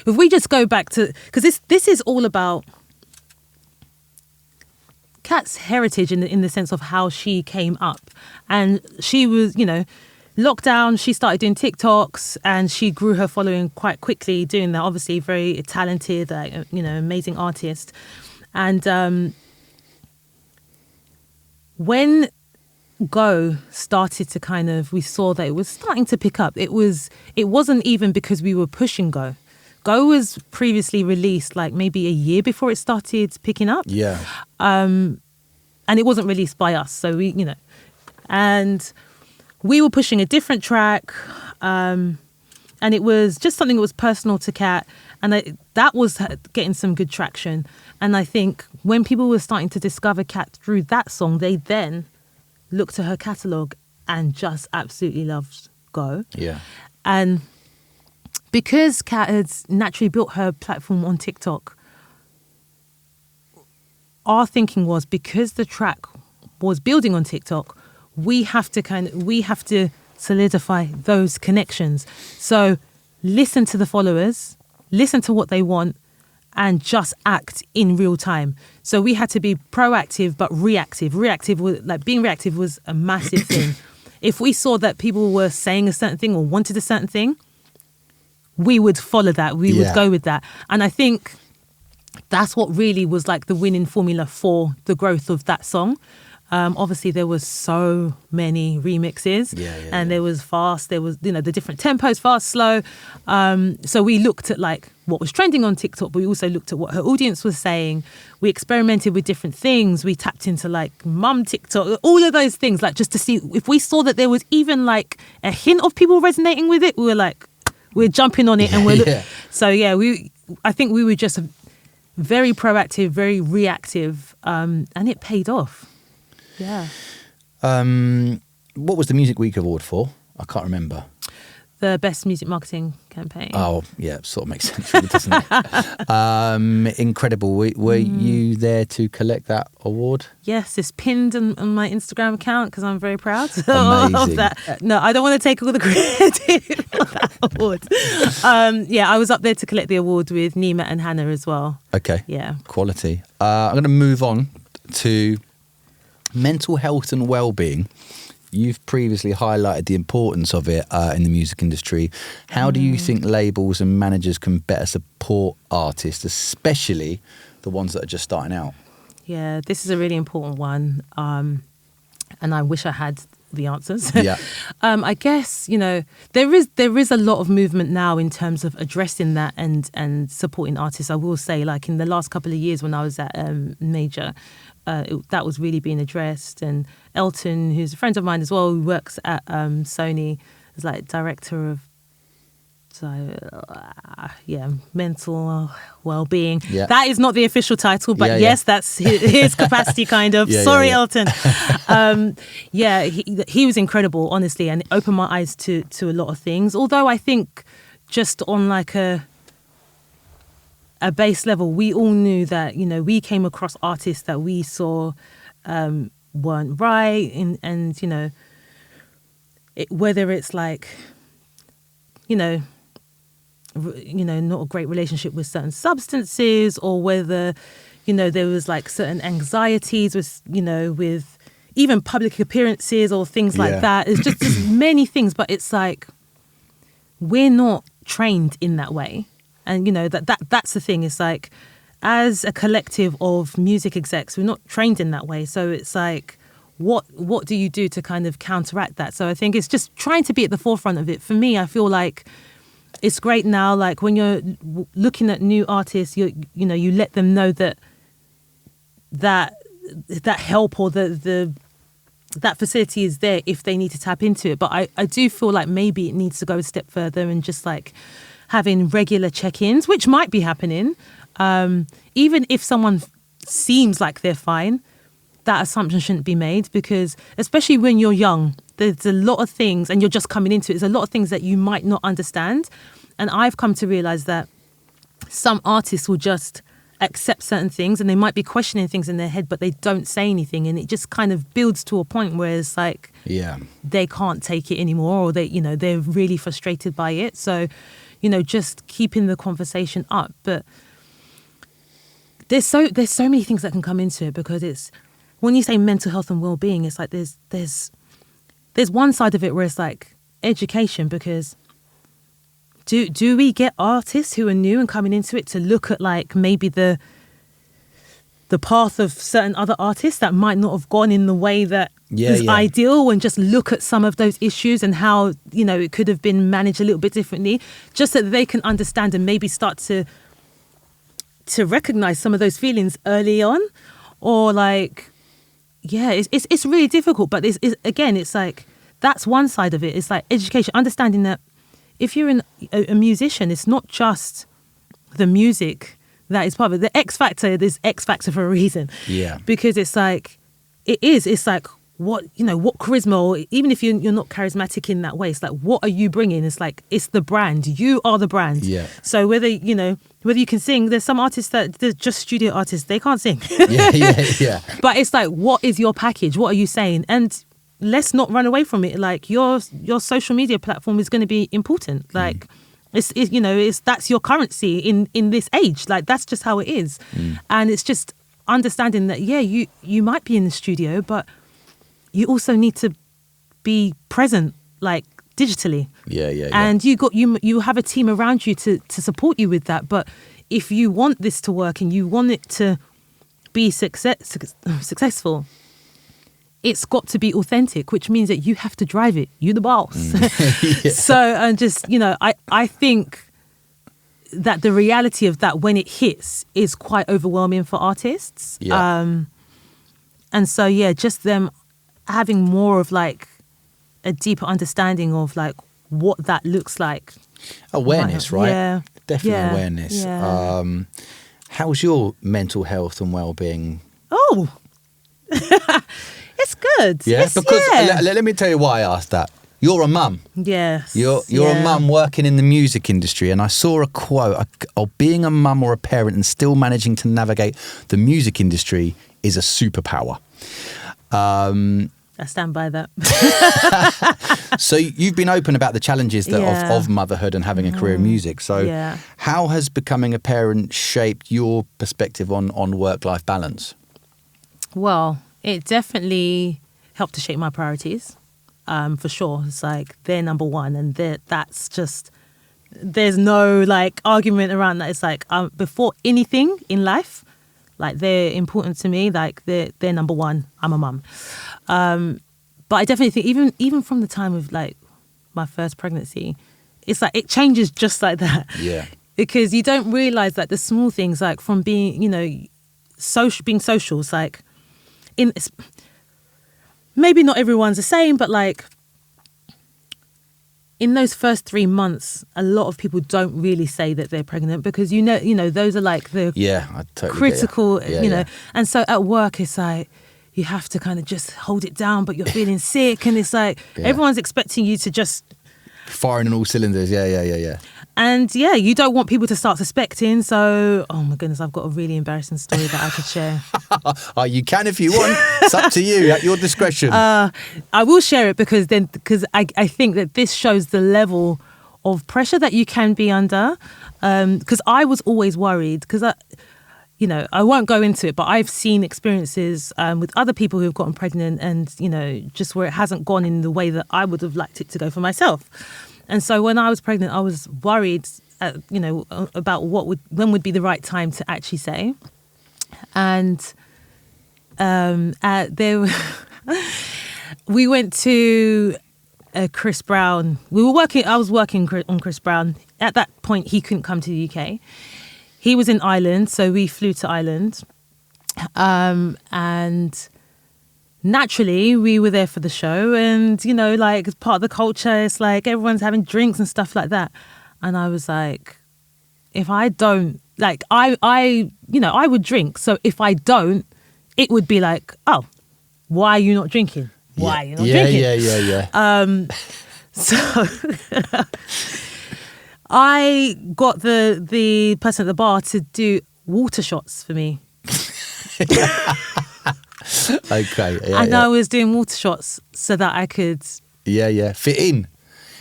if we just go back to, because this is all about Kat's heritage in the sense of how she came up, and she was, lockdown, she started doing TikToks and she grew her following quite quickly doing that. Obviously, very talented, amazing artist, and when Go started to we saw that it was starting to pick up. It wasn't even because we were pushing Go. Go was previously released like maybe a year before it started picking up. Yeah. And it wasn't released by us. So and we were pushing a different track. And it was just something that was personal to Kat. And that was getting some good traction. And I think when people were starting to discover Kat through that song, they then looked at her catalogue and just absolutely loved Go. Yeah. And because Kat had naturally built her platform on TikTok, our thinking was, because the track was building on TikTok, we have to solidify those connections. So listen to the followers, listen to what they want, and just act in real time. So we had to be proactive but reactive. Being reactive was a massive thing. If we saw that people were saying a certain thing or wanted a certain thing, we would follow that. We would go with that. And I think that's what really was like the winning formula for the growth of that song. Obviously, there was so many remixes, and there was fast. There was, the different tempos, fast, slow. So we looked at like what was trending on TikTok, but we also looked at what her audience was saying. We experimented with different things. We tapped into like mum TikTok, all of those things, like just to see if we saw that there was even like a hint of people resonating with it. We were like, we're jumping on it, and we're so I think we were just very proactive, very reactive, and it paid off. Yeah. What was the Music Week award for? I can't remember. The best music marketing campaign. Oh, yeah, sort of makes sense, really, doesn't it? Incredible. Were you there to collect that award? Yes, it's pinned on my Instagram account because I'm very proud Amazing. of that. No, I don't want to take all the credit for that award. I was up there to collect the award with Nima and Hannah as well. Okay. Yeah. Quality. I'm going to move on to mental health and well-being. you've previously highlighted the importance of it in the music industry. How do you think labels and managers can better support artists, especially the ones that are just starting out? Yeah, this is a really important one. And I wish I had the answers. Yeah. I guess, there is a lot of movement now in terms of addressing that and supporting artists. I will say, like in the last couple of years when I was at Major, that was really being addressed. And Elton, who's a friend of mine as well, who works at Sony, is like director of mental well-being. Yeah. That is not the official title, but yes, that's his capacity kind of. Sorry, Elton. He was incredible, honestly, and it opened my eyes to a lot of things. Although I think just on like a base level, we all knew that, we came across artists that we saw weren't right, and whether it's like, not a great relationship with certain substances, or whether, there was like certain anxieties with even public appearances or things like that. It's just many things, but it's like, we're not trained in that way. And, that's the thing. It's like, as a collective of music execs, we're not trained in that way. So it's like, what do you do to kind of counteract that? So I think it's just trying to be at the forefront of it. For me, I feel like it's great now, like when you're looking at new artists, you let them know that help or that facility is there if they need to tap into it. But I do feel like maybe it needs to go a step further and just like having regular check-ins, which might be happening. Even if someone seems like they're fine, that assumption shouldn't be made, because especially when you're young, there's a lot of things, and you're just coming into it, there's a lot of things that you might not understand. And I've come to realize that some artists will just accept certain things, and they might be questioning things in their head, but they don't say anything. And it just kind of builds to a point where it's like, they can't take it anymore, or they're really frustrated by it. So, just keeping the conversation up. But there's so many things that can come into it, because it's, when you say mental health and well-being, it's like there's one side of it where it's like education, because do we get artists who are new and coming into it to look at like maybe the path of certain other artists that might not have gone in the way that is ideal, and just look at some of those issues and how it could have been managed a little bit differently, just so that they can understand and maybe start to recognize some of those feelings early on. Or like, it's really difficult, but it's like, that's one side of it. It's like education, understanding that if you're a musician, it's not just the music that is part of it. The X Factor is X Factor for a reason. Yeah. Because it's like, it's like, what charisma, or even if you're not charismatic in that way, it's like, what are you bringing? It's like, it's the brand. You are the brand. Yeah. So whether you can sing, there's some artists that they're just studio artists, they can't sing. Yeah. But it's like, what is your package? What are you saying? And let's not run away from it. Like, your social media platform is going to be important. Like, it's that's your currency in this age. Like, that's just how it is. And it's just understanding that, you might be in the studio, but you also need to be present, like, digitally. Yeah. And you have a team around you to support you with that. But if you want this to work and you want it to be successful, it's got to be authentic, which means that you have to drive it. You're the boss. So, and just, I think that the reality of that when it hits is quite overwhelming for artists. And so, just them having more of like a deeper understanding of like what that looks like. Awareness, right? Yeah. Definitely awareness. Yeah. How's your mental health and well-being? Oh, it's good. Yeah, because let me tell you why I asked that. You're a mum. Yes. You're a mum working in the music industry, and I saw a quote of being a mum or a parent and still managing to navigate the music industry is a superpower. I stand by that. So you've been open about the challenges of motherhood and having a career in music. So how has becoming a parent shaped your perspective on work-life balance? Well, it definitely helped to shape my priorities. for sure. It's like they're number one, and that's just, there's no like argument around that. It's like before anything in life, like they're important to me. Like they're number one. I'm a mum. But I definitely think even from the time of like my first pregnancy, it's like it changes just like that. Yeah. Because you don't realise that the small things, like from being, you know, being social, it's like, maybe not everyone's the same, but like in those first 3 months, a lot of people don't really say that they're pregnant because you know those are like the I totally critical, get you know. And so at work, it's like you have to kind of just hold it down, but you're feeling sick, and it's like everyone's expecting you to just firing on all cylinders. Yeah. And you don't want people to start suspecting. So, oh my goodness, I've got a really embarrassing story that I could share. You can if you want. It's up to you, at your discretion. I will share it because I think that this shows the level of pressure that you can be under. Because I was always worried because I won't go into it, but I've seen experiences with other people who've gotten pregnant and, you know, just where it hasn't gone in the way that I would have liked it to go for myself. And so when I was pregnant, I was worried, about when would be the right time to actually say. And we went to Chris Brown. I was working on Chris Brown. At that point, he couldn't come to the UK. He was in Ireland, so we flew to Ireland. And naturally, we were there for the show. And, you know, like, as part of the culture, it's like everyone's having drinks and stuff like that. And I was like, if I don't, like, I would drink. So if I don't, it would be like, oh, why are you not drinking? Why are you not drinking? Yeah. So I got the person at the bar to do water shots for me. Okay. I was doing water shots so that I could... Yeah. Fit in.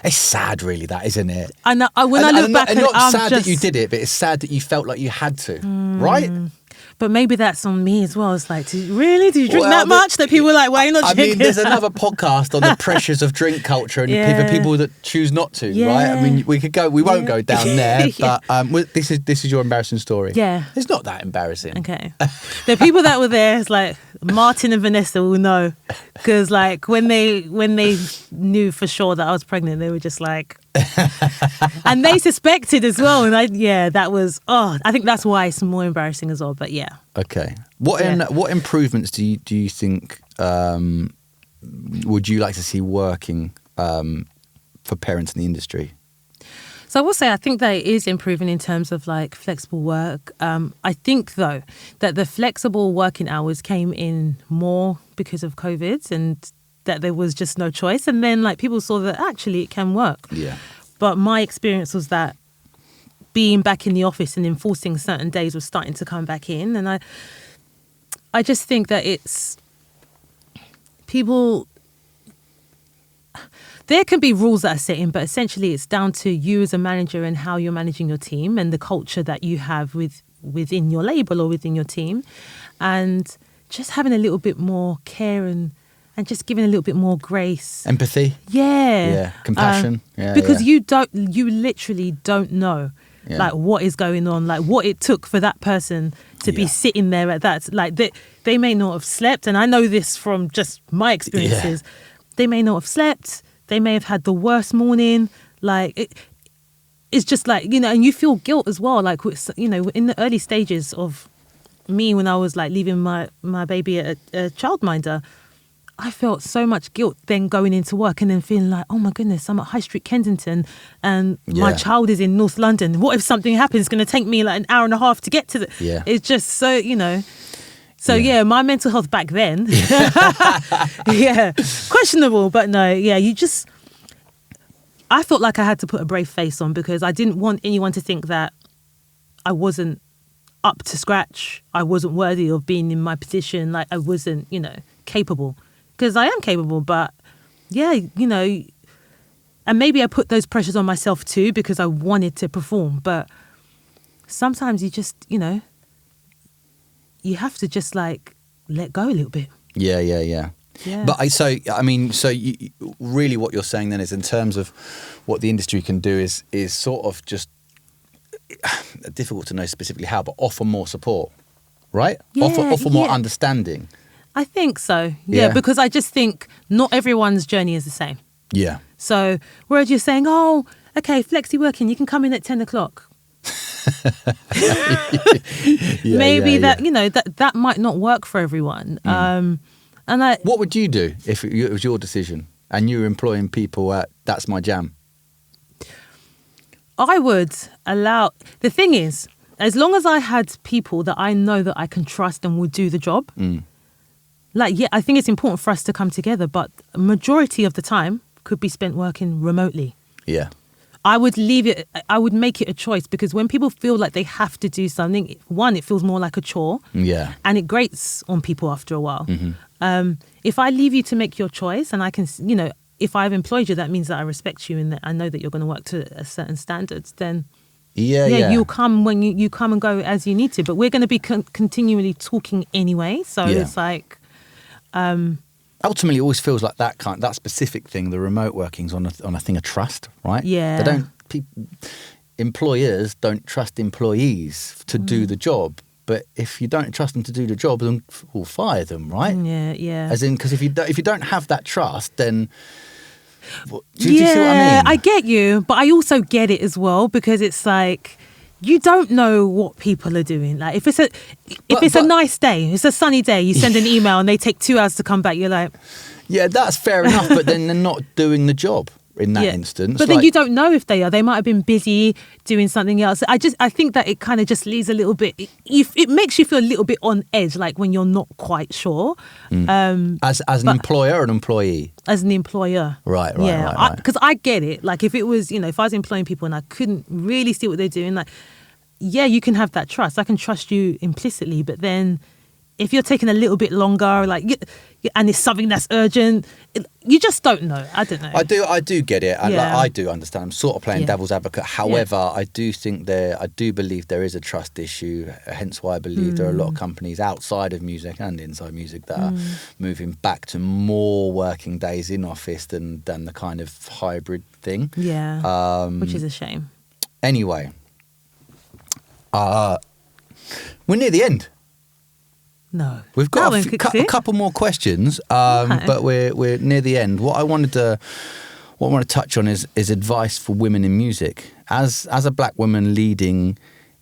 It's sad, really, that, isn't it? I look back, and not I'm sad just... that you did it, but it's sad that you felt like you had to, right? But maybe that's on me as well. It's like, did you drink that much? That people were like, why are you not drinking? I mean, there's another podcast on the pressures of drink culture and people that choose not to, right? I mean, we won't go down there, but this is your embarrassing story. Yeah. It's not that embarrassing. Okay. The people that were there, it's like, Martin and Vanessa will know. Because like, when they knew for sure that I was pregnant, they were just like... and they suspected as well. And that was, I think that's why it's more embarrassing as well. But yeah. Okay. What improvements do you think would you like to see working for parents in the industry? So I will say I think that it is improving in terms of like flexible work. I think though that the flexible working hours came in more because of COVID and that there was just no choice. And then like people saw that actually it can work. Yeah. But my experience was that being back in the office and enforcing certain days was starting to come back in. And I just think that it's people, there can be rules that are set in, but essentially it's down to you as a manager and how you're managing your team and the culture that you have within your label or within your team. And just having a little bit more care and just giving a little bit more grace. Empathy. Yeah. Compassion. Because you literally don't know like what is going on, like what it took for that person to be sitting there at that. Like they may not have slept. And I know this from just my experiences. Yeah. They may not have slept. They may have had the worst morning. Like it's just like, you know, and you feel guilt as well. Like, you know, in the early stages of me when I was like leaving my baby at a childminder, I felt so much guilt then going into work and then feeling like, oh my goodness, I'm at High Street Kensington and my child is in North London. What if something happens? It's going to take me like an hour and a half to get to the... Yeah. It's just so, you know... So my mental health back then, questionable, but no, you just... I felt like I had to put a brave face on because I didn't want anyone to think that I wasn't up to scratch. I wasn't worthy of being in my position. Like I wasn't, you know, capable. Because I am capable, but you know, and maybe I put those pressures on myself too because I wanted to perform. But sometimes you just, you know, you have to just like let go a little bit. Yeah. Yeah. But so really what you're saying then is, in terms of what the industry can do, is sort of just difficult to know specifically how, but offer more support, right? Yeah, offer more understanding. I think so. Yeah, because I just think not everyone's journey is the same. Yeah. So whereas you're saying, oh, okay, flexi working, you can come in at 10 o'clock. Maybe that might not work for everyone. What would you do if it was your decision and you were employing people at That's My Jamm? I would allow. The thing is, as long as I had people that I know that I can trust and would do the job, I think it's important for us to come together. But a majority of the time could be spent working remotely. Yeah. I would leave it. I would make it a choice, because when people feel like they have to do something, one, it feels more like a chore. Yeah. And it grates on people after a while. Mm-hmm. If I leave you to make your choice, and I can, if I've employed you, that means that I respect you and that I know that you're going to work to a certain standards, then you'll come when you come and go as you need to. But we're going to be continually talking anyway. So it's like... ultimately, it always feels like that specific thing, the remote working's on a thing of trust, right? Yeah. Employers don't trust employees to do the job. But if you don't trust them to do the job, then we'll fire them, right? Yeah. As in, because if you don't have that trust, then do you see what I mean? I get you, but I also get it as well, because it's like, you don't know what people are doing. Like if it's a nice day, it's a sunny day, you send an email and they take 2 hours to come back, you're like, yeah, that's fair enough. But then they're not doing the job in that instance. But then you don't know if they are. They might have been busy doing something else. I think that it kind of just leaves a little bit. It makes you feel a little bit on edge, like when you're not quite sure. As an employer or an employee? As an employer. Right. Because I get it. Like if it was, if I was employing people and I couldn't really see what they're doing, like, yeah, you can have that trust. I can trust you implicitly, but then if you're taking a little bit longer, and it's something that's urgent, you just don't know. I don't know. I do get it. I do understand. I'm sort of playing devil's advocate. However, I do believe there is a trust issue. Hence why I believe there are a lot of companies outside of music and inside music that are moving back to more working days in office than the kind of hybrid thing. Yeah. Which is a shame. Anyway, we're near the end. No, we've got a couple more questions, but we're near the end. What I want to touch on is advice for women in music. As a black woman leading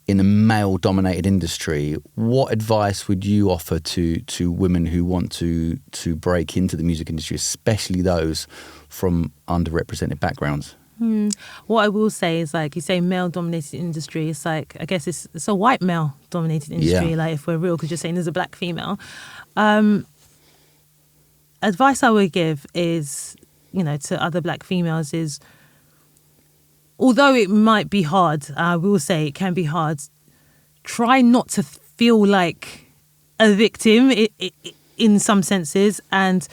in a male-dominated industry, what advice would you offer to women who want to break into the music industry, especially those from underrepresented backgrounds? What I will say is, like you say, male-dominated industry. It's like, I guess it's a white male-dominated industry. Yeah. Like if we're real, because you're saying there's a black female. Advice I would give is, to other black females is, although it might be hard, I will say it can be hard. Try not to feel like a victim in some senses, and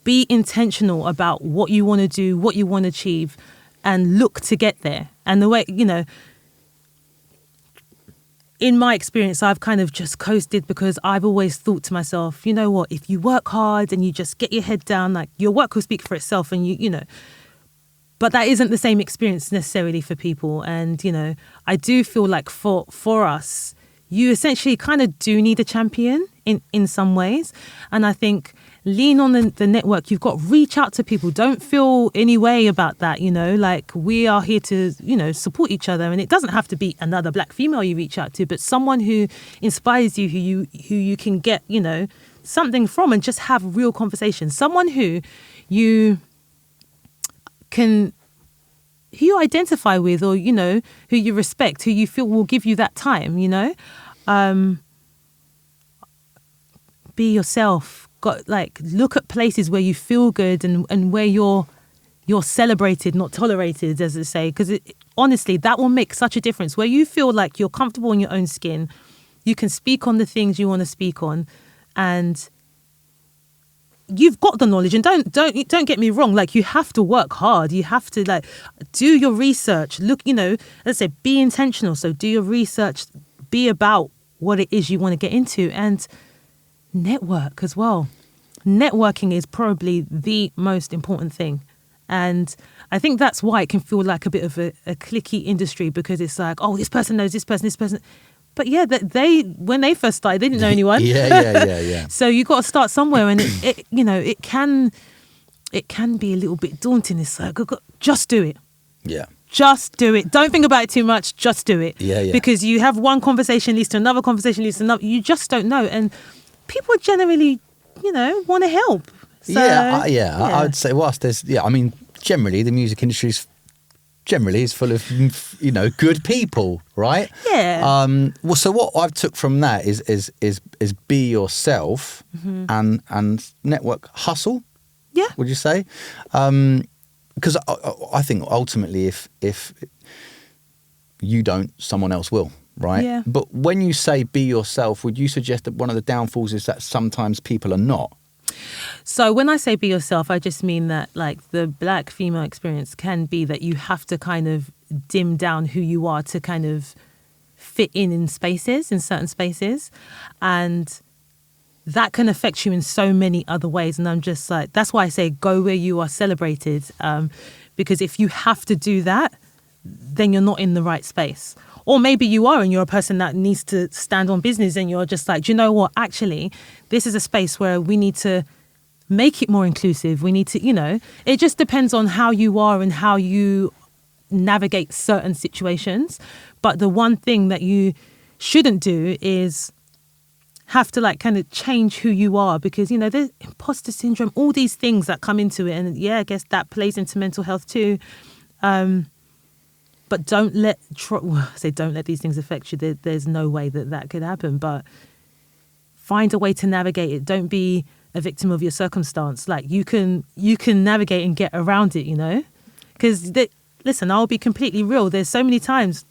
be intentional about what you want to do, what you want to achieve, and look to get there. And the way, in my experience, I've kind of just coasted, because I've always thought to myself, you know what, if you work hard and you just get your head down, like your work will speak for itself, and but that isn't the same experience necessarily for people. And, I do feel like for us, you essentially kind of do need a champion in some ways. And I think lean on the network you've got. Reach out to people. Don't feel any way about that, like we are here to, support each other. And it doesn't have to be another black female you reach out to, but someone who inspires you, who you can get, something from, and just have real conversations. Someone who you identify with, or, who you respect, who you feel will give you that time, be yourself. Look at places where you feel good and where you're celebrated, not tolerated, as they say. Because honestly, that will make such a difference. Where you feel like you're comfortable in your own skin, you can speak on the things you want to speak on, and you've got the knowledge. And don't get me wrong. Like, you have to work hard. You have to do your research. Look, as I said, be intentional. So do your research. Be about what it is you want to get into, and network as well. networking is probably the most important thing. And I think that's why it can feel like a bit of a cliquey industry, because it's like, oh, this person knows this person. But yeah, they when they first started, they didn't know anyone. Yeah. So you got to start somewhere, and it can be a little bit daunting. It's like, just do it. Yeah. Just do it. Don't think about it too much. Just do it. Yeah. Because you have one conversation leads to another conversation leads to another. You just don't know, and people generally, want to help. So, I would say whilst there's, generally the music industry is full of, good people, right? Yeah. Well, so what I've took from that is be yourself and network hustle. Yeah. Would you say? Because I think ultimately, if you don't, someone else will. Right. Yeah. But when you say be yourself, would you suggest that one of the downfalls is that sometimes people are not? So when I say be yourself, I just mean that like the black female experience can be that you have to kind of dim down who you are to kind of fit in certain spaces. And that can affect you in so many other ways. And I'm just like, that's why I say go where you are celebrated. Because if you have to do that, then you're not in the right space. Or maybe you are and you're a person that needs to stand on business and you're just like, do you know what? Actually, this is a space where we need to make it more inclusive. We need to, it just depends on how you are and how you navigate certain situations. But the one thing that you shouldn't do is have to like kind of change who you are, because, there's imposter syndrome, all these things that come into it. And yeah, I guess that plays into mental health too. But don't let these things affect you. There's no way that could happen. But find a way to navigate it. Don't be a victim of your circumstance. Like you can navigate and get around it, Because listen, I'll be completely real. There's so many times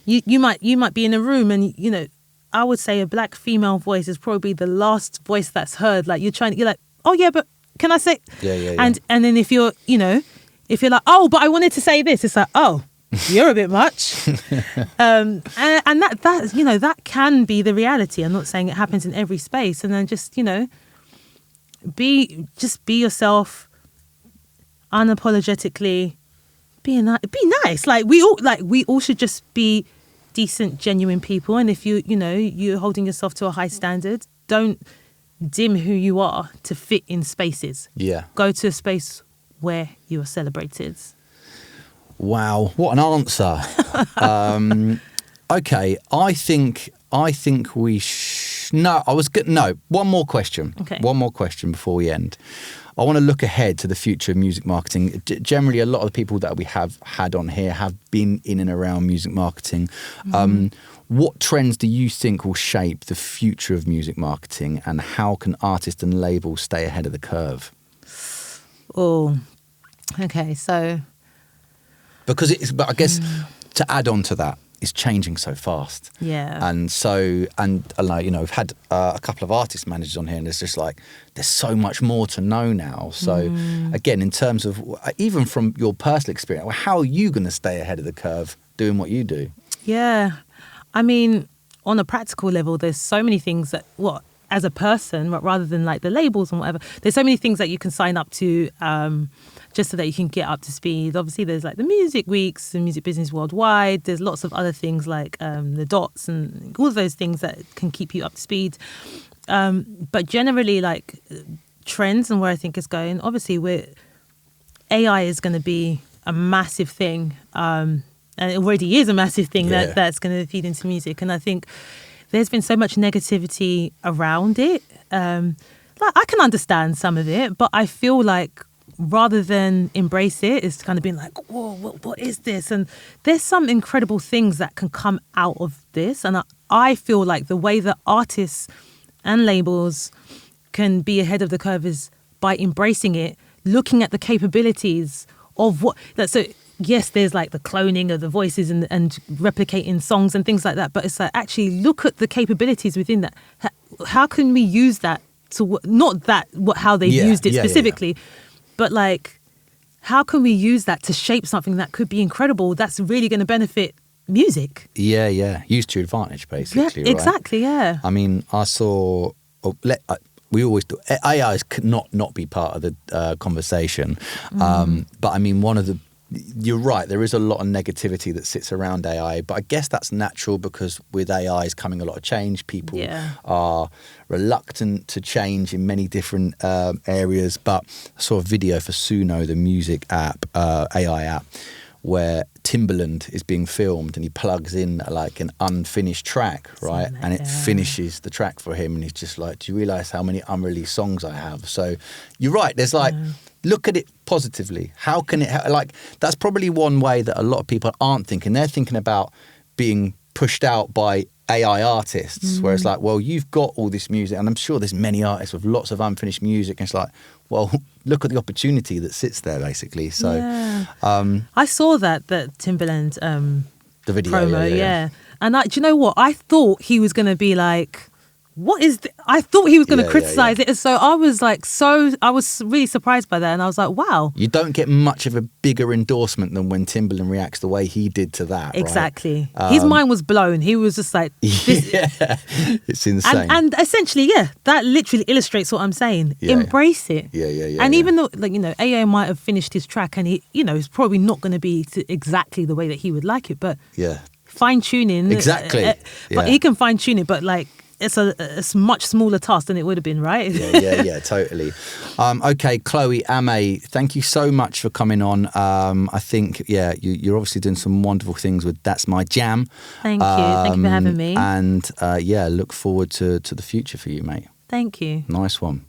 you might be in a room and I would say a black female voice is probably the last voice that's heard. Like you're like, oh yeah, but can I say? Yeah. And then if you're like, oh, but I wanted to say this, it's like, oh. You're a bit much. And that can be the reality. I'm not saying it happens in every space. And then just, be yourself unapologetically. Be nice. Like we all should just be decent, genuine people. And if you're holding yourself to a high standard, don't dim who you are to fit in spaces. Yeah. Go to a space where you are celebrated. Wow, what an answer. Okay, I think we one more question. Okay. One more question before we end. I want to look ahead to the future of music marketing. Generally, a lot of the people that we have had on here have been in and around music marketing. What trends do you think will shape the future of music marketing, and how can artists and labels stay ahead of the curve? Oh, okay, so... Because but I guess to add on to that, it's changing so fast. Yeah. And so, we've had a couple of artist managers on here, and it's just like, there's so much more to know now. So again, in terms of, even from your personal experience, how are you going to stay ahead of the curve doing what you do? Yeah. I mean, on a practical level, there's so many things that, as a person, rather than like the labels and whatever, there's so many things that you can sign up to, just so that you can get up to speed. Obviously, there's like the music weeks and music business worldwide. There's lots of other things like the dots and all of those things that can keep you up to speed. But generally, like trends and where I think it's going, obviously, AI is going to be a massive thing. And it already is a massive thing that's going to feed into music. And I think there's been so much negativity around it. Like I can understand some of it, but I feel like rather than embrace it, it's kind of been like, whoa, what is this? And there's some incredible things that can come out of this. And I feel like the way that artists and labels can be ahead of the curve is by embracing it, looking at the capabilities of so yes, there's like the cloning of the voices and replicating songs and things like that. But it's like, actually look at the capabilities within that. How can we use that to, not that, how they've used it specifically, but like, how can we use that to shape something that could be incredible, that's really going to benefit music? Yeah. Use to your advantage, basically. Yeah, exactly, right? yeah. I mean, I saw, we always do. AIs could not be part of the conversation. But I mean, you're right, there is a lot of negativity that sits around AI, but I guess that's natural because with AI is coming a lot of change. People are reluctant to change in many different areas. But I saw a video for Suno, the music app, AI app, where Timbaland is being filmed and he plugs in like an unfinished track, right? And it finishes the track for him, and he's just like, do you realise how many unreleased songs I have? So you're right, there's like, look at it positively. How can it, like, that's probably one way that a lot of people aren't thinking. They're thinking about being pushed out by AI artists, where it's like, well, you've got all this music, and I'm sure there's many artists with lots of unfinished music, and it's like, well, look at the opportunity that sits there, basically. So, I saw that Timbaland the video promo, and do you know what? I thought he was going to be like, what is I thought he was going to criticize it. And so I was really surprised by that. And I was like, wow. You don't get much of a bigger endorsement than when Timbaland reacts the way he did to that. Exactly. Right? His mind was blown. He was just like, this. It's insane. And essentially, that literally illustrates what I'm saying. Yeah. Embrace it. Yeah. Even though, like, AA might have finished his track and he, it's probably not going to be exactly the way that he would like it, but fine tuning. Exactly. But he can fine tune it, but like, it's a much smaller task than it would have been, right? Yeah, totally. Okay, Chloé Ameh, thank you so much for coming on. I think, you're obviously doing some wonderful things with That's My Jamm. Thank you. Thank you for having me. And look forward to the future for you, mate. Thank you. Nice one.